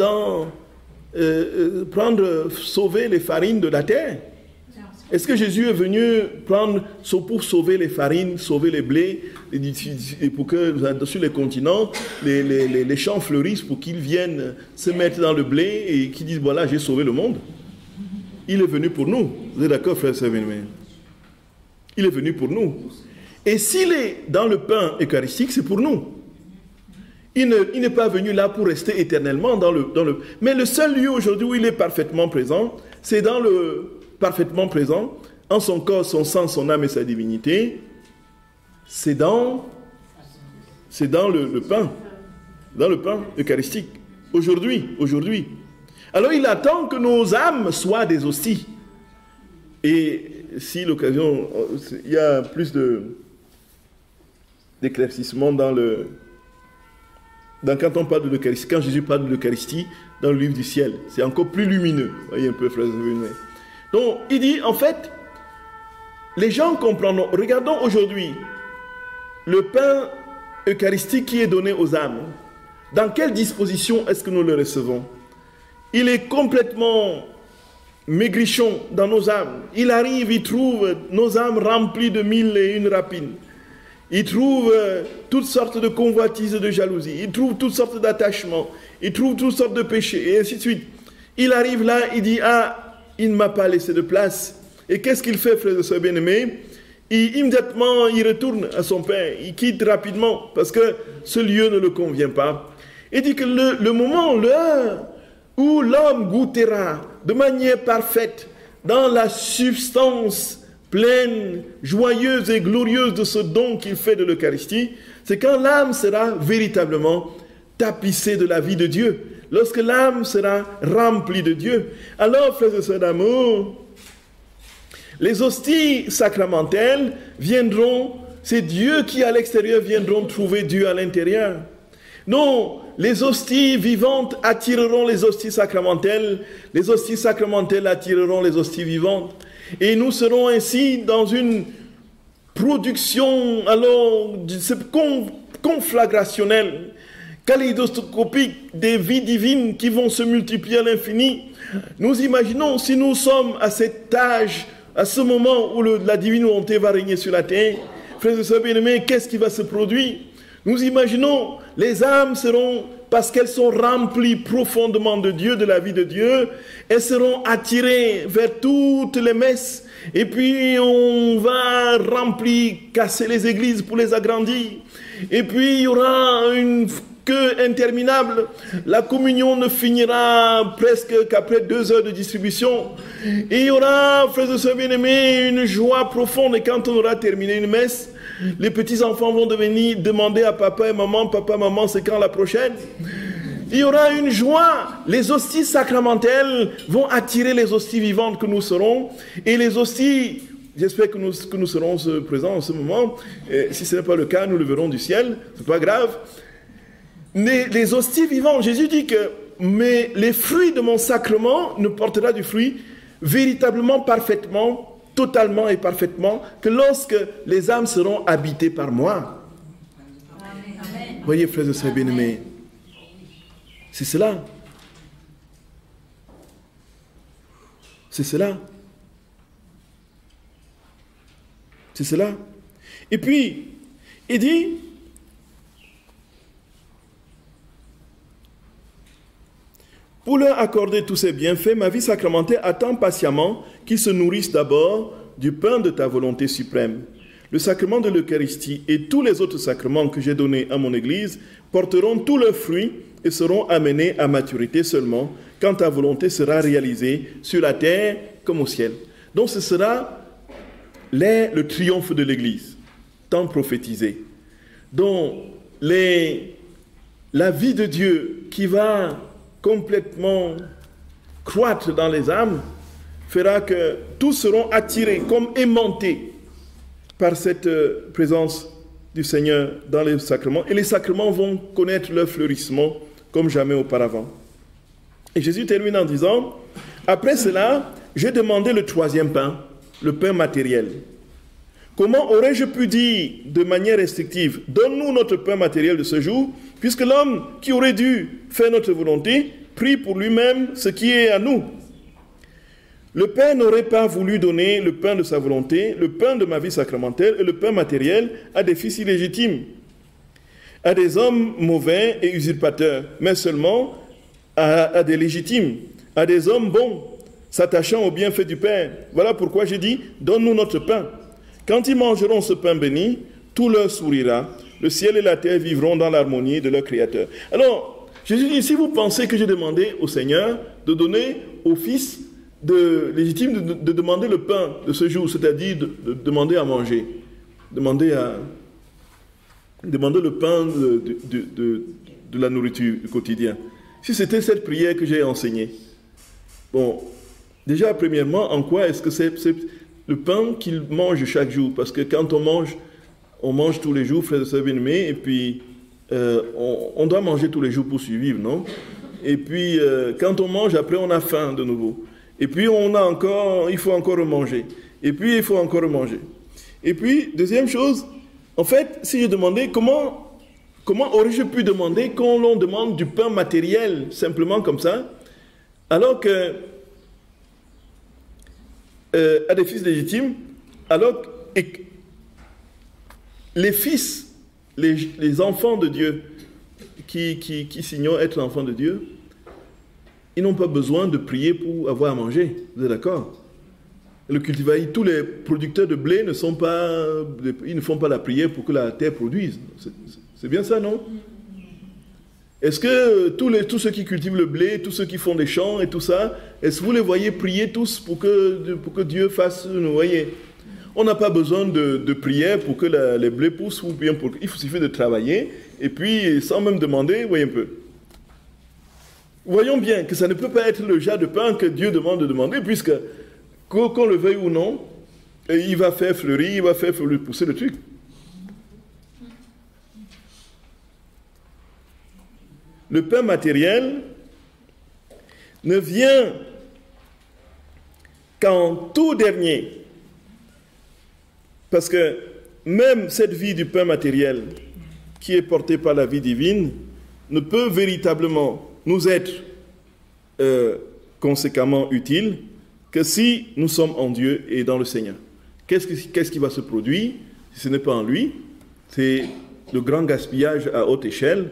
sauver les farines de la terre. Est-ce que Jésus est venu pour sauver les farines, sauver les blés, et pour que sur les continents, les champs fleurissent pour qu'ils viennent se mettre dans le blé et qu'ils disent, voilà, j'ai sauvé le monde. Il est venu pour nous. Vous êtes d'accord, frère Savin? Il est venu pour nous. Et s'il est dans le pain eucharistique, c'est pour nous. Il n'est pas venu là pour rester éternellement dans le... Mais le seul lieu aujourd'hui où il est parfaitement présent, c'est dans le... parfaitement présent, en son corps, son sang, son âme et sa divinité, c'est dans le pain eucharistique. Aujourd'hui. Alors il attend que nos âmes soient des hosties. Et si l'occasion, il y a plus d'éclaircissement quand on parle de l'Eucharistie, quand Jésus parle de l'Eucharistie, dans le livre du ciel, c'est encore plus lumineux. Voyez un peu, frère. Donc, il dit, en fait, les gens comprendront. Regardons aujourd'hui le pain eucharistique qui est donné aux âmes. Dans quelle disposition est-ce que nous le recevons? Il est complètement maigrichon dans nos âmes. Il arrive, il trouve nos âmes remplies de 1001 rapines. Il trouve toutes sortes de convoitises et de jalousie. Il trouve toutes sortes d'attachements. Il trouve toutes sortes de péchés, et ainsi de suite. Il arrive là, il dit, il ne m'a pas laissé de place. Et qu'est-ce qu'il fait, frère de sœur bien-aimé? Immédiatement, il retourne à son père. Il quitte rapidement parce que ce lieu ne le convient pas. Il dit que le moment, l'heure où l'homme goûtera de manière parfaite dans la substance pleine, joyeuse et glorieuse de ce don qu'il fait de l'Eucharistie, c'est quand l'âme sera véritablement tapissée de la vie de Dieu. Lorsque l'âme sera remplie de Dieu. Alors, frères et sœurs d'amour, les hosties sacramentelles viendront, c'est Dieu qui à l'extérieur viendront trouver Dieu à l'intérieur. Non, les hosties vivantes attireront les hosties sacramentelles attireront les hosties vivantes. Et nous serons ainsi dans une production alors conflagrationnelle, kaléidoscopique des vies divines qui vont se multiplier à l'infini. Nous imaginons, si nous sommes à cet âge, à ce moment où la divine volonté va régner sur la terre, frères et sœurs bien-aimés, qu'est-ce qui va se produire? Nous imaginons, les âmes seront, parce qu'elles sont remplies profondément de Dieu, de la vie de Dieu, elles seront attirées vers toutes les messes, et puis on va casser les églises pour les agrandir, et puis il y aura une queue interminable, la communion ne finira presque qu'après 2 heures de distribution, et il y aura, frères et sœurs bien-aimés, une joie profonde, et quand on aura terminé une messe, les petits-enfants vont venir demander à papa et maman, papa, maman, c'est quand la prochaine? Il y aura une joie. Les hosties sacramentelles vont attirer les hosties vivantes que nous serons. Et les hosties, j'espère que nous serons présents en ce moment. Et si ce n'est pas le cas, nous le verrons du ciel. Ce n'est pas grave. Mais les hosties vivantes, Jésus dit que mais les fruits de mon sacrement ne portera du fruit véritablement, parfaitement, totalement et parfaitement, que lorsque les âmes seront habitées par moi. Amen. Voyez, frères et sœurs bien-aimés, c'est cela. C'est cela. C'est cela. Et puis, il dit, Pour leur accorder tous ces bienfaits, ma vie sacramentelle attend patiemment qu'ils se nourrissent d'abord du pain de ta volonté suprême. Le sacrement de l'Eucharistie et tous les autres sacrements que j'ai donnés à mon Église porteront tous leurs fruits et seront amenés à maturité seulement quand ta volonté sera réalisée sur la terre comme au ciel. Donc ce sera le triomphe de l'Église, tant prophétisé. Donc la vie de Dieu qui va complètement croître dans les âmes fera que tous seront attirés comme aimantés par cette présence du Seigneur dans les sacrements, et les sacrements vont connaître leur fleurissement comme jamais auparavant. Et Jésus termine en disant, après cela, j'ai demandé le troisième pain, le pain matériel. Comment aurais-je pu dire de manière restrictive, donne-nous notre pain matériel de ce jour, puisque l'homme qui aurait dû faire notre volonté prie pour lui-même ce qui est à nous. Le Père n'aurait pas voulu donner le pain de sa volonté, le pain de ma vie sacramentelle et le pain matériel à des fils illégitimes, à des hommes mauvais et usurpateurs, mais seulement à des légitimes, à des hommes bons, s'attachant au bienfait du Père. Voilà pourquoi j'ai dit, donne-nous notre pain. Quand ils mangeront ce pain béni, tout leur sourira. Le ciel et la terre vivront dans l'harmonie de leur Créateur. Alors, Jésus dit, si vous pensez que j'ai demandé au Seigneur de donner aux fils légitimes de demander le pain de ce jour, c'est-à-dire de demander à manger, demander le pain de la nourriture du quotidien. Si c'était cette prière que j'ai enseignée, bon, déjà, premièrement, en quoi est-ce que c'est le pain qu'il mange chaque jour? Parce que quand on mange tous les jours, frères et sœurs bien-aimés, et puis on doit manger tous les jours pour survivre, non? Et puis, quand on mange, après, on a faim de nouveau. Et puis, il faut encore manger. Et puis, il faut encore manger. Et puis, deuxième chose, en fait, si je demandais comment aurais-je pu demander qu'on l'on demande du pain matériel, simplement comme ça, alors que à des fils légitimes, alors que les fils, les enfants de Dieu qui s'ignorent être enfants de Dieu, ils n'ont pas besoin de prier pour avoir à manger. Vous êtes d'accord? Le cultivateur, tous les producteurs de blé ne font pas la prière pour que la terre produise. C'est bien ça, non? Est-ce que tous ceux qui cultivent le blé, tous ceux qui font des champs et tout ça, est-ce que vous les voyez prier tous pour que Dieu fasse, vous voyez? On n'a pas besoin de prière pour que les blés poussent, ou bien il suffit de travailler, et puis sans même demander, voyez un peu. Voyons bien que ça ne peut pas être le genre de pain que Dieu demande de demander, puisque, qu'on le veuille ou non, il va faire fleurir, il va faire pousser le truc. Le pain matériel ne vient qu'en tout dernier. Parce que même cette vie du pain matériel qui est portée par la vie divine ne peut véritablement nous être conséquemment utile que si nous sommes en Dieu et dans le Seigneur. Qu'est-ce qui va se produire si ce n'est pas en lui? C'est le grand gaspillage à haute échelle,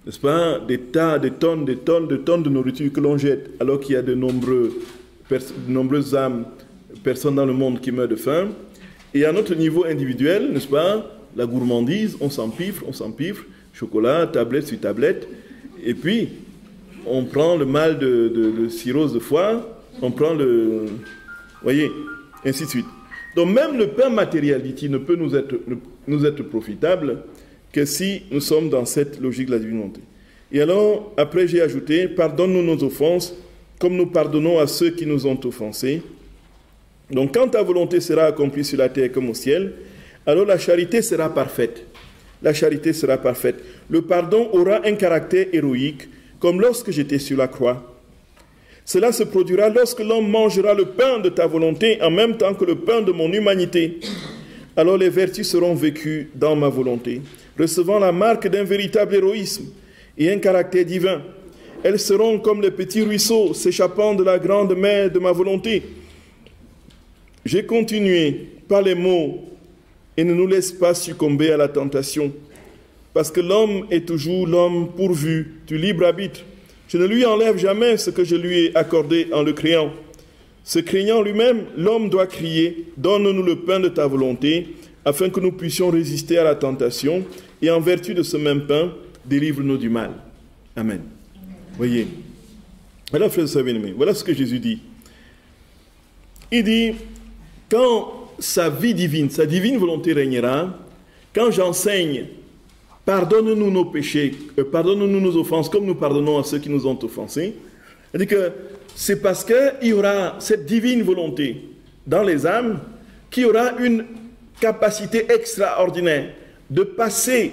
n'est-ce pas? Des tonnes de nourriture que l'on jette alors qu'il y a de nombreuses âmes, personnes dans le monde qui meurent de faim. Et à notre niveau individuel, n'est-ce pas? La gourmandise, on s'empiffre, chocolat, tablette sur tablette, et puis on prend le mal de cirrhose de foie, on prend voyez, ainsi de suite. Donc même le pain matériel, dit-il, ne peut nous être profitable que si nous sommes dans cette logique de la divinité. Et alors, après j'ai ajouté, pardonne-nous nos offenses, comme nous pardonnons à ceux qui nous ont offensés. Donc quand ta volonté sera accomplie sur la terre comme au ciel, alors la charité sera parfaite. La charité sera parfaite. Le pardon aura un caractère héroïque, comme lorsque j'étais sur la croix. Cela se produira lorsque l'homme mangera le pain de ta volonté en même temps que le pain de mon humanité. Alors les vertus seront vécues dans ma volonté, recevant la marque d'un véritable héroïsme et un caractère divin. Elles seront comme les petits ruisseaux s'échappant de la grande mer de ma volonté. J'ai continué par les mots et ne nous laisse pas succomber à la tentation, parce que l'homme est toujours l'homme pourvu du libre arbitre. Je ne lui enlève jamais ce que je lui ai accordé en le créant. Se craignant lui-même, l'homme doit crier, « Donne-nous le pain de ta volonté, afin que nous puissions résister à la tentation, et en vertu de ce même pain, délivre-nous du mal. » Amen. Voyez. Voilà, frères et sœurs bien-aimés, voilà ce que Jésus dit. Il dit, quand sa vie divine, sa divine volonté régnera, quand j'enseigne, pardonne-nous nos péchés, pardonne-nous nos offenses, comme nous pardonnons à ceux qui nous ont offensés, c'est-à-dire que c'est parce qu'il y aura cette divine volonté dans les âmes qu'il y aura une capacité extraordinaire de passer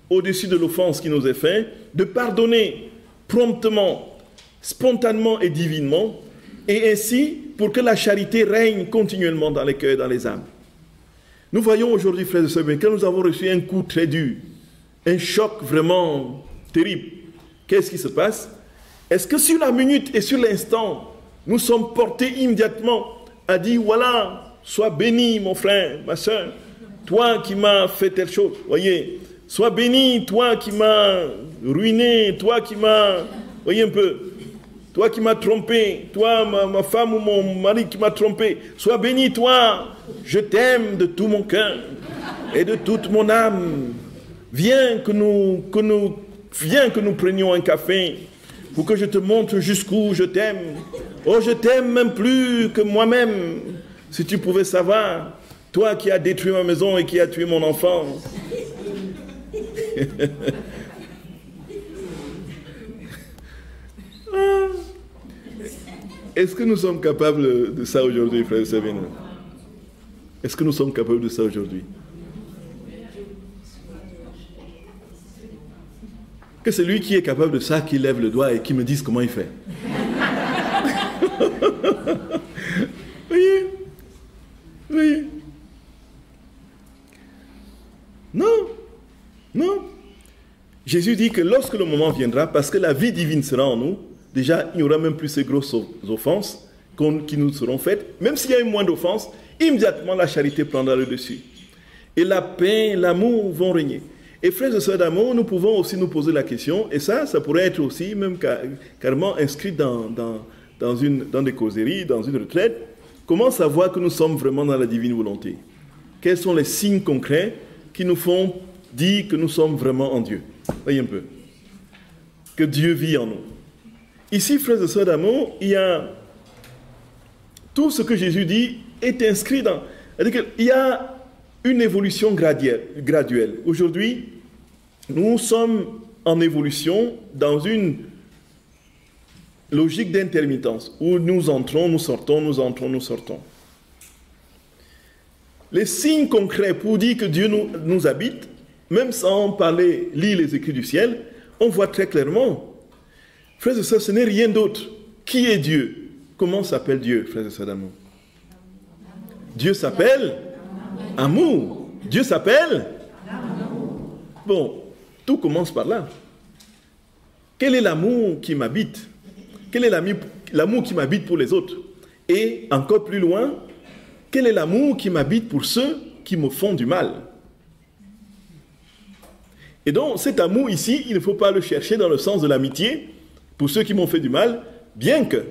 au-dessus de l'offense qui nous est faite, de pardonner promptement, spontanément et divinement, et ainsi pour que la charité règne continuellement dans les cœurs et dans les âmes. Nous voyons aujourd'hui, frères et sœurs, quand nous avons reçu un coup très dur, un choc vraiment terrible, qu'est-ce qui se passe? Est-ce que sur la minute et sur l'instant, nous sommes portés immédiatement à dire, voilà, sois béni mon frère, ma soeur, toi qui m'as fait telle chose, voyez, sois béni, toi qui m'as ruiné, toi qui m'as, voyez un peu, toi qui m'as trompé, toi ma femme ou mon mari qui m'a trompé, sois béni toi, je t'aime de tout mon cœur et de toute mon âme. Viens que nous prenions un café pour que je te montre jusqu'où je t'aime. Oh, je t'aime même plus que moi-même. Si tu pouvais savoir, toi qui as détruit ma maison et qui as tué mon enfant. Est-ce que nous sommes capables de ça aujourd'hui, frère Sabine? Est-ce que nous sommes capables de ça aujourd'hui? Que c'est lui qui est capable de ça, qui lève le doigt et qui me dise comment il fait. Voyez? Oui. Non. Non. Jésus dit que lorsque le moment viendra, parce que la vie divine sera en nous, déjà, il n'y aura même plus ces grosses offenses qui nous seront faites. Même s'il y a une moindre offense, immédiatement la charité prendra le dessus. Et la paix, l'amour vont régner. Et frères et sœurs d'amour, nous pouvons aussi nous poser la question, et ça pourrait être aussi même carrément inscrit dans des causeries, dans une retraite. Comment savoir que nous sommes vraiment dans la divine volonté? Quels sont les signes concrets qui nous font dire que nous sommes vraiment en Dieu? Voyez un peu. Que Dieu vit en nous. Ici, frères et sœurs d'amour, il y a tout ce que Jésus dit est inscrit dans... C'est-à-dire qu'il y a une évolution graduelle. Aujourd'hui, nous sommes en évolution dans une logique d'intermittence, où nous entrons, nous sortons, nous entrons, nous sortons. Les signes concrets pour dire que Dieu nous habite, même sans lire les écrits du ciel, on voit très clairement. Frères et sœurs, ce n'est rien d'autre. Qui est Dieu? Comment s'appelle Dieu, frères et sœurs d'amour? Dieu s'appelle amour. Dieu s'appelle amour. Bon, tout commence par là. Quel est l'amour qui m'habite? Quel est l'amour qui m'habite pour les autres? Et encore plus loin, quel est l'amour qui m'habite pour ceux qui me font du mal? Et donc, cet amour ici, il ne faut pas le chercher dans le sens de l'amitié pour ceux qui m'ont fait du mal, bien que,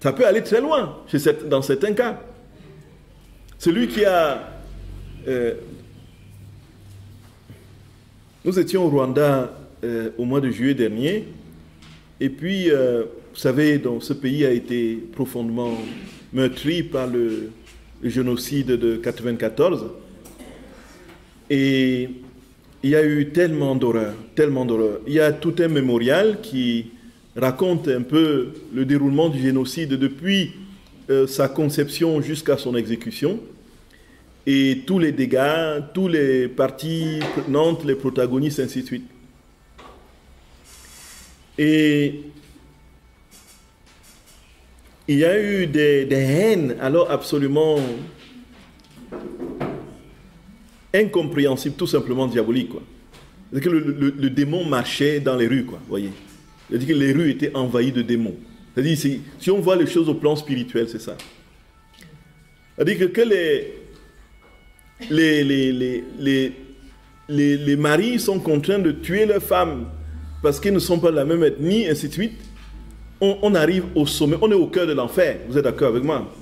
ça peut aller très loin dans certains cas. Celui qui a... nous étions au Rwanda au mois de juillet dernier, et puis, vous savez, donc, ce pays a été profondément meurtri par le génocide de 1994, et il y a eu tellement d'horreur, tellement d'horreur. Il y a tout un mémorial qui raconte un peu le déroulement du génocide depuis sa conception jusqu'à son exécution, et tous les dégâts, tous les parties prenantes, les protagonistes, ainsi de suite. Et il y a eu des haines alors absolument incompréhensibles, tout simplement diaboliques, quoi. C'est-à-dire que le démon marchait dans les rues, quoi, voyez. C'est-à-dire que les rues étaient envahies de démons. C'est-à-dire, si on voit les choses au plan spirituel, c'est ça. C'est-à-dire que les maris sont contraints de tuer leurs femmes parce qu'ils ne sont pas de la même ethnie, ainsi de suite, on arrive au sommet, on est au cœur de l'enfer. Vous êtes d'accord avec moi?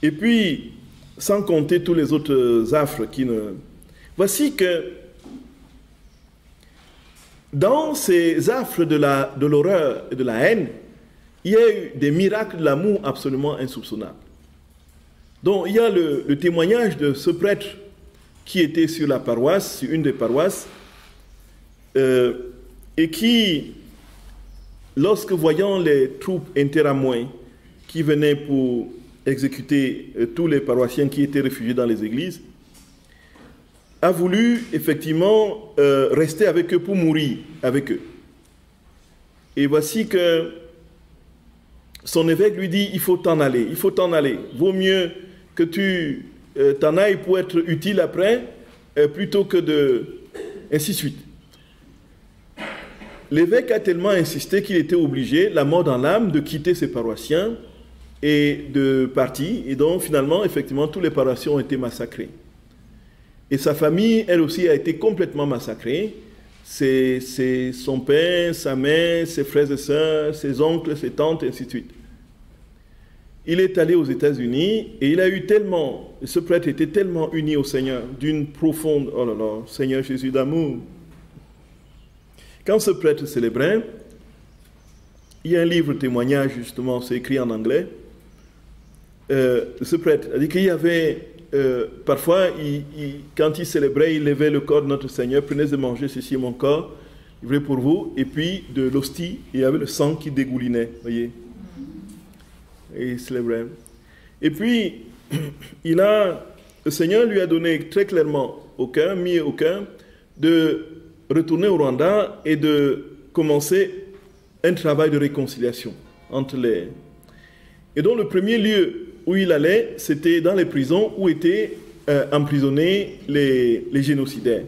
Et puis, sans compter tous les autres affres qui ne... Voici que dans ces affres de l'horreur et de la haine, il y a eu des miracles de l'amour absolument insoupçonnables. Donc, il y a le témoignage de ce prêtre qui était sur la paroisse, sur une des paroisses, et qui, lorsque voyant les troupes interamouins qui venaient pour exécuter tous les paroissiens qui étaient réfugiés dans les églises, a voulu effectivement rester avec eux pour mourir avec eux. Et voici que son évêque lui dit, il faut t'en aller, il faut t'en aller. Vaut mieux que tu t'en ailles pour être utile après, plutôt que de... ainsi de suite. L'évêque a tellement insisté qu'il était obligé, la mort dans l'âme, de quitter ses paroissiens et de partir. Et donc, finalement, effectivement, tous les paroissiens ont été massacrés. Et sa famille, elle aussi, a été complètement massacrée. Son père, sa mère, ses frères et sœurs, ses oncles, ses tantes, et ainsi de suite. Il est allé aux États-Unis et il a eu tellement, ce prêtre était tellement uni au Seigneur, d'une profonde, oh là là, Seigneur Jésus d'amour. Quand ce prêtre célébrait, il y a un livre témoignage, justement, c'est écrit en anglais. Ce prêtre a dit qu'il y avait, parfois, quand il célébrait, il levait le corps de notre Seigneur, prenez de manger, ceci est mon corps, livré pour vous, et puis de l'hostie, il y avait le sang qui dégoulinait, voyez. Et il célébrait. Et puis, le Seigneur lui a donné très clairement mis au cœur, de retourner au Rwanda et de commencer un travail de réconciliation entre les... Et donc le premier lieu où il allait, c'était dans les prisons où étaient emprisonnés les génocidaires.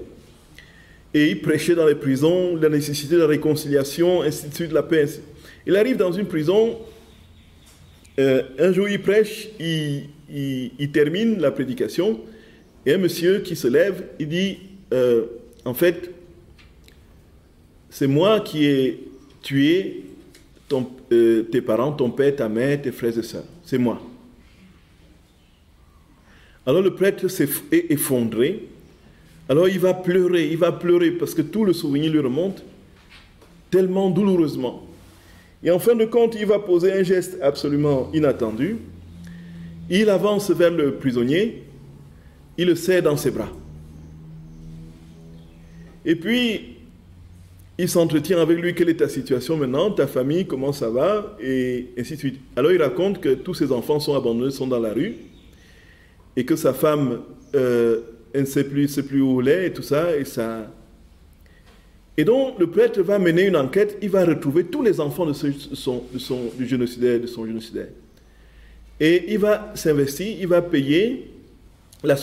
Et il prêchait dans les prisons la nécessité de la réconciliation, ainsi de suite, la paix. Il arrive dans une prison, un jour il prêche, il termine la prédication, et un monsieur qui se lève, il dit, en fait, c'est moi qui ai tué tes parents, ton père, ta mère, tes frères et sœurs. C'est moi. Alors le prêtre s'est effondré. Alors il va pleurer parce que tout le souvenir lui remonte tellement douloureusement. Et en fin de compte, il va poser un geste absolument inattendu. Il avance vers le prisonnier, il le serre dans ses bras. Et puis, il s'entretient avec lui, quelle est ta situation maintenant, ta famille, comment ça va, et ainsi de suite. Alors il raconte que tous ses enfants sont abandonnés, sont dans la rue, et que sa femme, elle ne sait plus où elle est, et tout ça, Et donc le prêtre va mener une enquête, il va retrouver tous les enfants du génocidaire, de son génocidaire. Et il va s'investir, il va payer la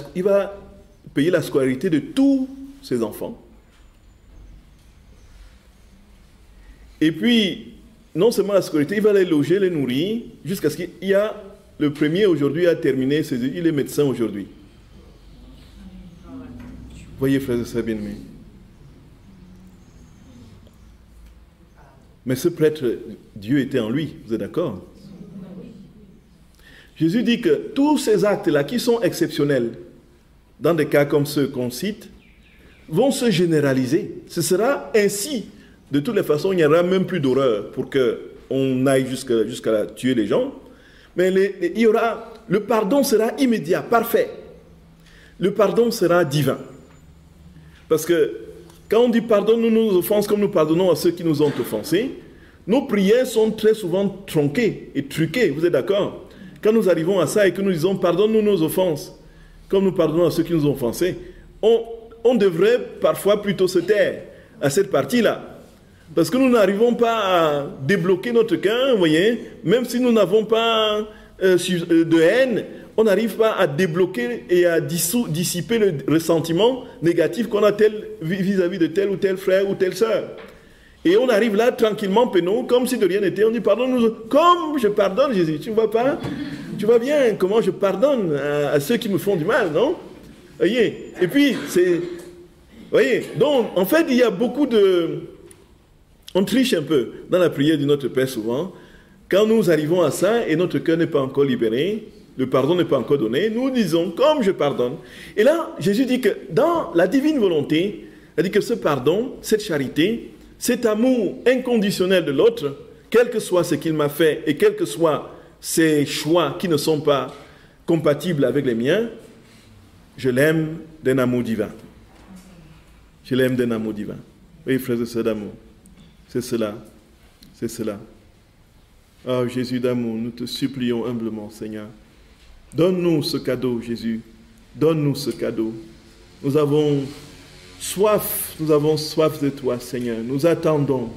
scolarité de tous ses enfants. Et puis, non seulement la sécurité, il va les loger, les nourrir, jusqu'à ce qu'il y a, le premier aujourd'hui a terminé ses études, il est médecin aujourd'hui. Voyez, frères et sœurs bien-aimés. Mais ce prêtre, Dieu était en lui, vous êtes d'accord? Jésus dit que tous ces actes-là, qui sont exceptionnels, dans des cas comme ceux qu'on cite, vont se généraliser. Ce sera ainsi. De toutes les façons, il n'y aura même plus d'horreur pour qu'on aille jusqu'à tuer les gens. Mais le pardon sera immédiat, parfait. Le pardon sera divin. Parce que quand on dit pardonne-nous nos offenses comme nous pardonnons à ceux qui nous ont offensés, nos prières sont très souvent tronquées et truquées. Vous êtes d'accord? Quand nous arrivons à ça et que nous disons pardonne-nous nos offenses comme nous pardonnons à ceux qui nous ont offensés, on devrait parfois plutôt se taire à cette partie-là. Parce que nous n'arrivons pas à débloquer notre cœur, vous voyez, même si nous n'avons pas de haine, on n'arrive pas à débloquer et à dissiper le ressentiment négatif qu'on a vis-à-vis de tel ou tel frère ou telle sœur. Et on arrive là tranquillement, pénaud, comme si de rien n'était. On dit pardonne-nous, comme je pardonne Jésus. Tu ne vois pas? Tu vois bien comment je pardonne à ceux qui me font du mal, non? Vous voyez? Et puis, voyez, donc en fait il y a beaucoup de... On triche un peu dans la prière de notre Père souvent. Quand nous arrivons à ça et notre cœur n'est pas encore libéré, le pardon n'est pas encore donné, nous disons comme je pardonne. Et là, Jésus dit que dans la divine volonté, il dit que ce pardon, cette charité, cet amour inconditionnel de l'autre, quel que soit ce qu'il m'a fait et quels que soient ses choix qui ne sont pas compatibles avec les miens, je l'aime d'un amour divin. Je l'aime d'un amour divin. Oui, frères et sœurs d'amour, c'est cela. C'est cela. Oh Jésus d'amour, nous te supplions humblement, Seigneur. Donne-nous ce cadeau, Jésus. Donne-nous ce cadeau. Nous avons soif de toi, Seigneur. Nous attendons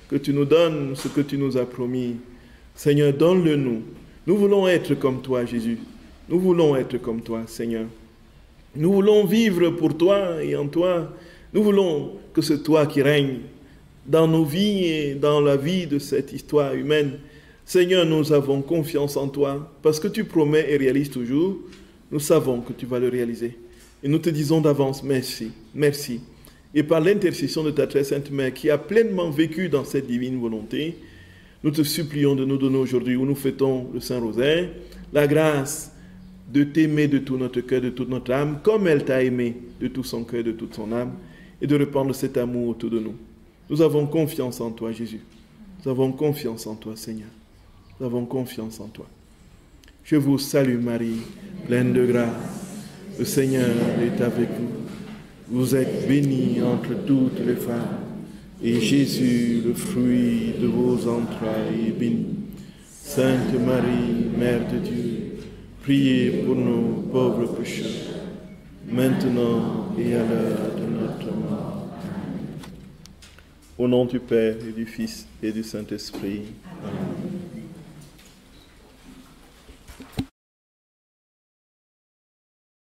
que tu nous donnes ce que tu nous as promis. Seigneur, donne-le-nous. Nous voulons être comme toi, Jésus. Nous voulons être comme toi, Seigneur. Nous voulons vivre pour toi et en toi. Nous voulons que c'est toi qui règnes dans nos vies et dans la vie de cette histoire humaine. Seigneur, nous avons confiance en toi, parce que tu promets et réalises toujours. Nous savons que tu vas le réaliser. Et nous te disons d'avance merci, merci. Et par l'intercession de ta très sainte mère, qui a pleinement vécu dans cette divine volonté, nous te supplions de nous donner aujourd'hui, où nous fêtons le Saint-Rosaire, la grâce de t'aimer de tout notre cœur, de toute notre âme, comme elle t'a aimé de tout son cœur, de toute son âme, et de répandre cet amour autour de nous. Nous avons confiance en toi, Jésus. Nous avons confiance en toi, Seigneur. Nous avons confiance en toi. Je vous salue, Marie, pleine de grâce. Le Seigneur est avec vous. Vous êtes bénie entre toutes les femmes, et Jésus, le fruit de vos entrailles, est béni. Sainte Marie, Mère de Dieu, priez pour nous pauvres pécheurs, maintenant et à l'heure de notre mort. Au nom du Père et du Fils et du Saint-Esprit. Amen.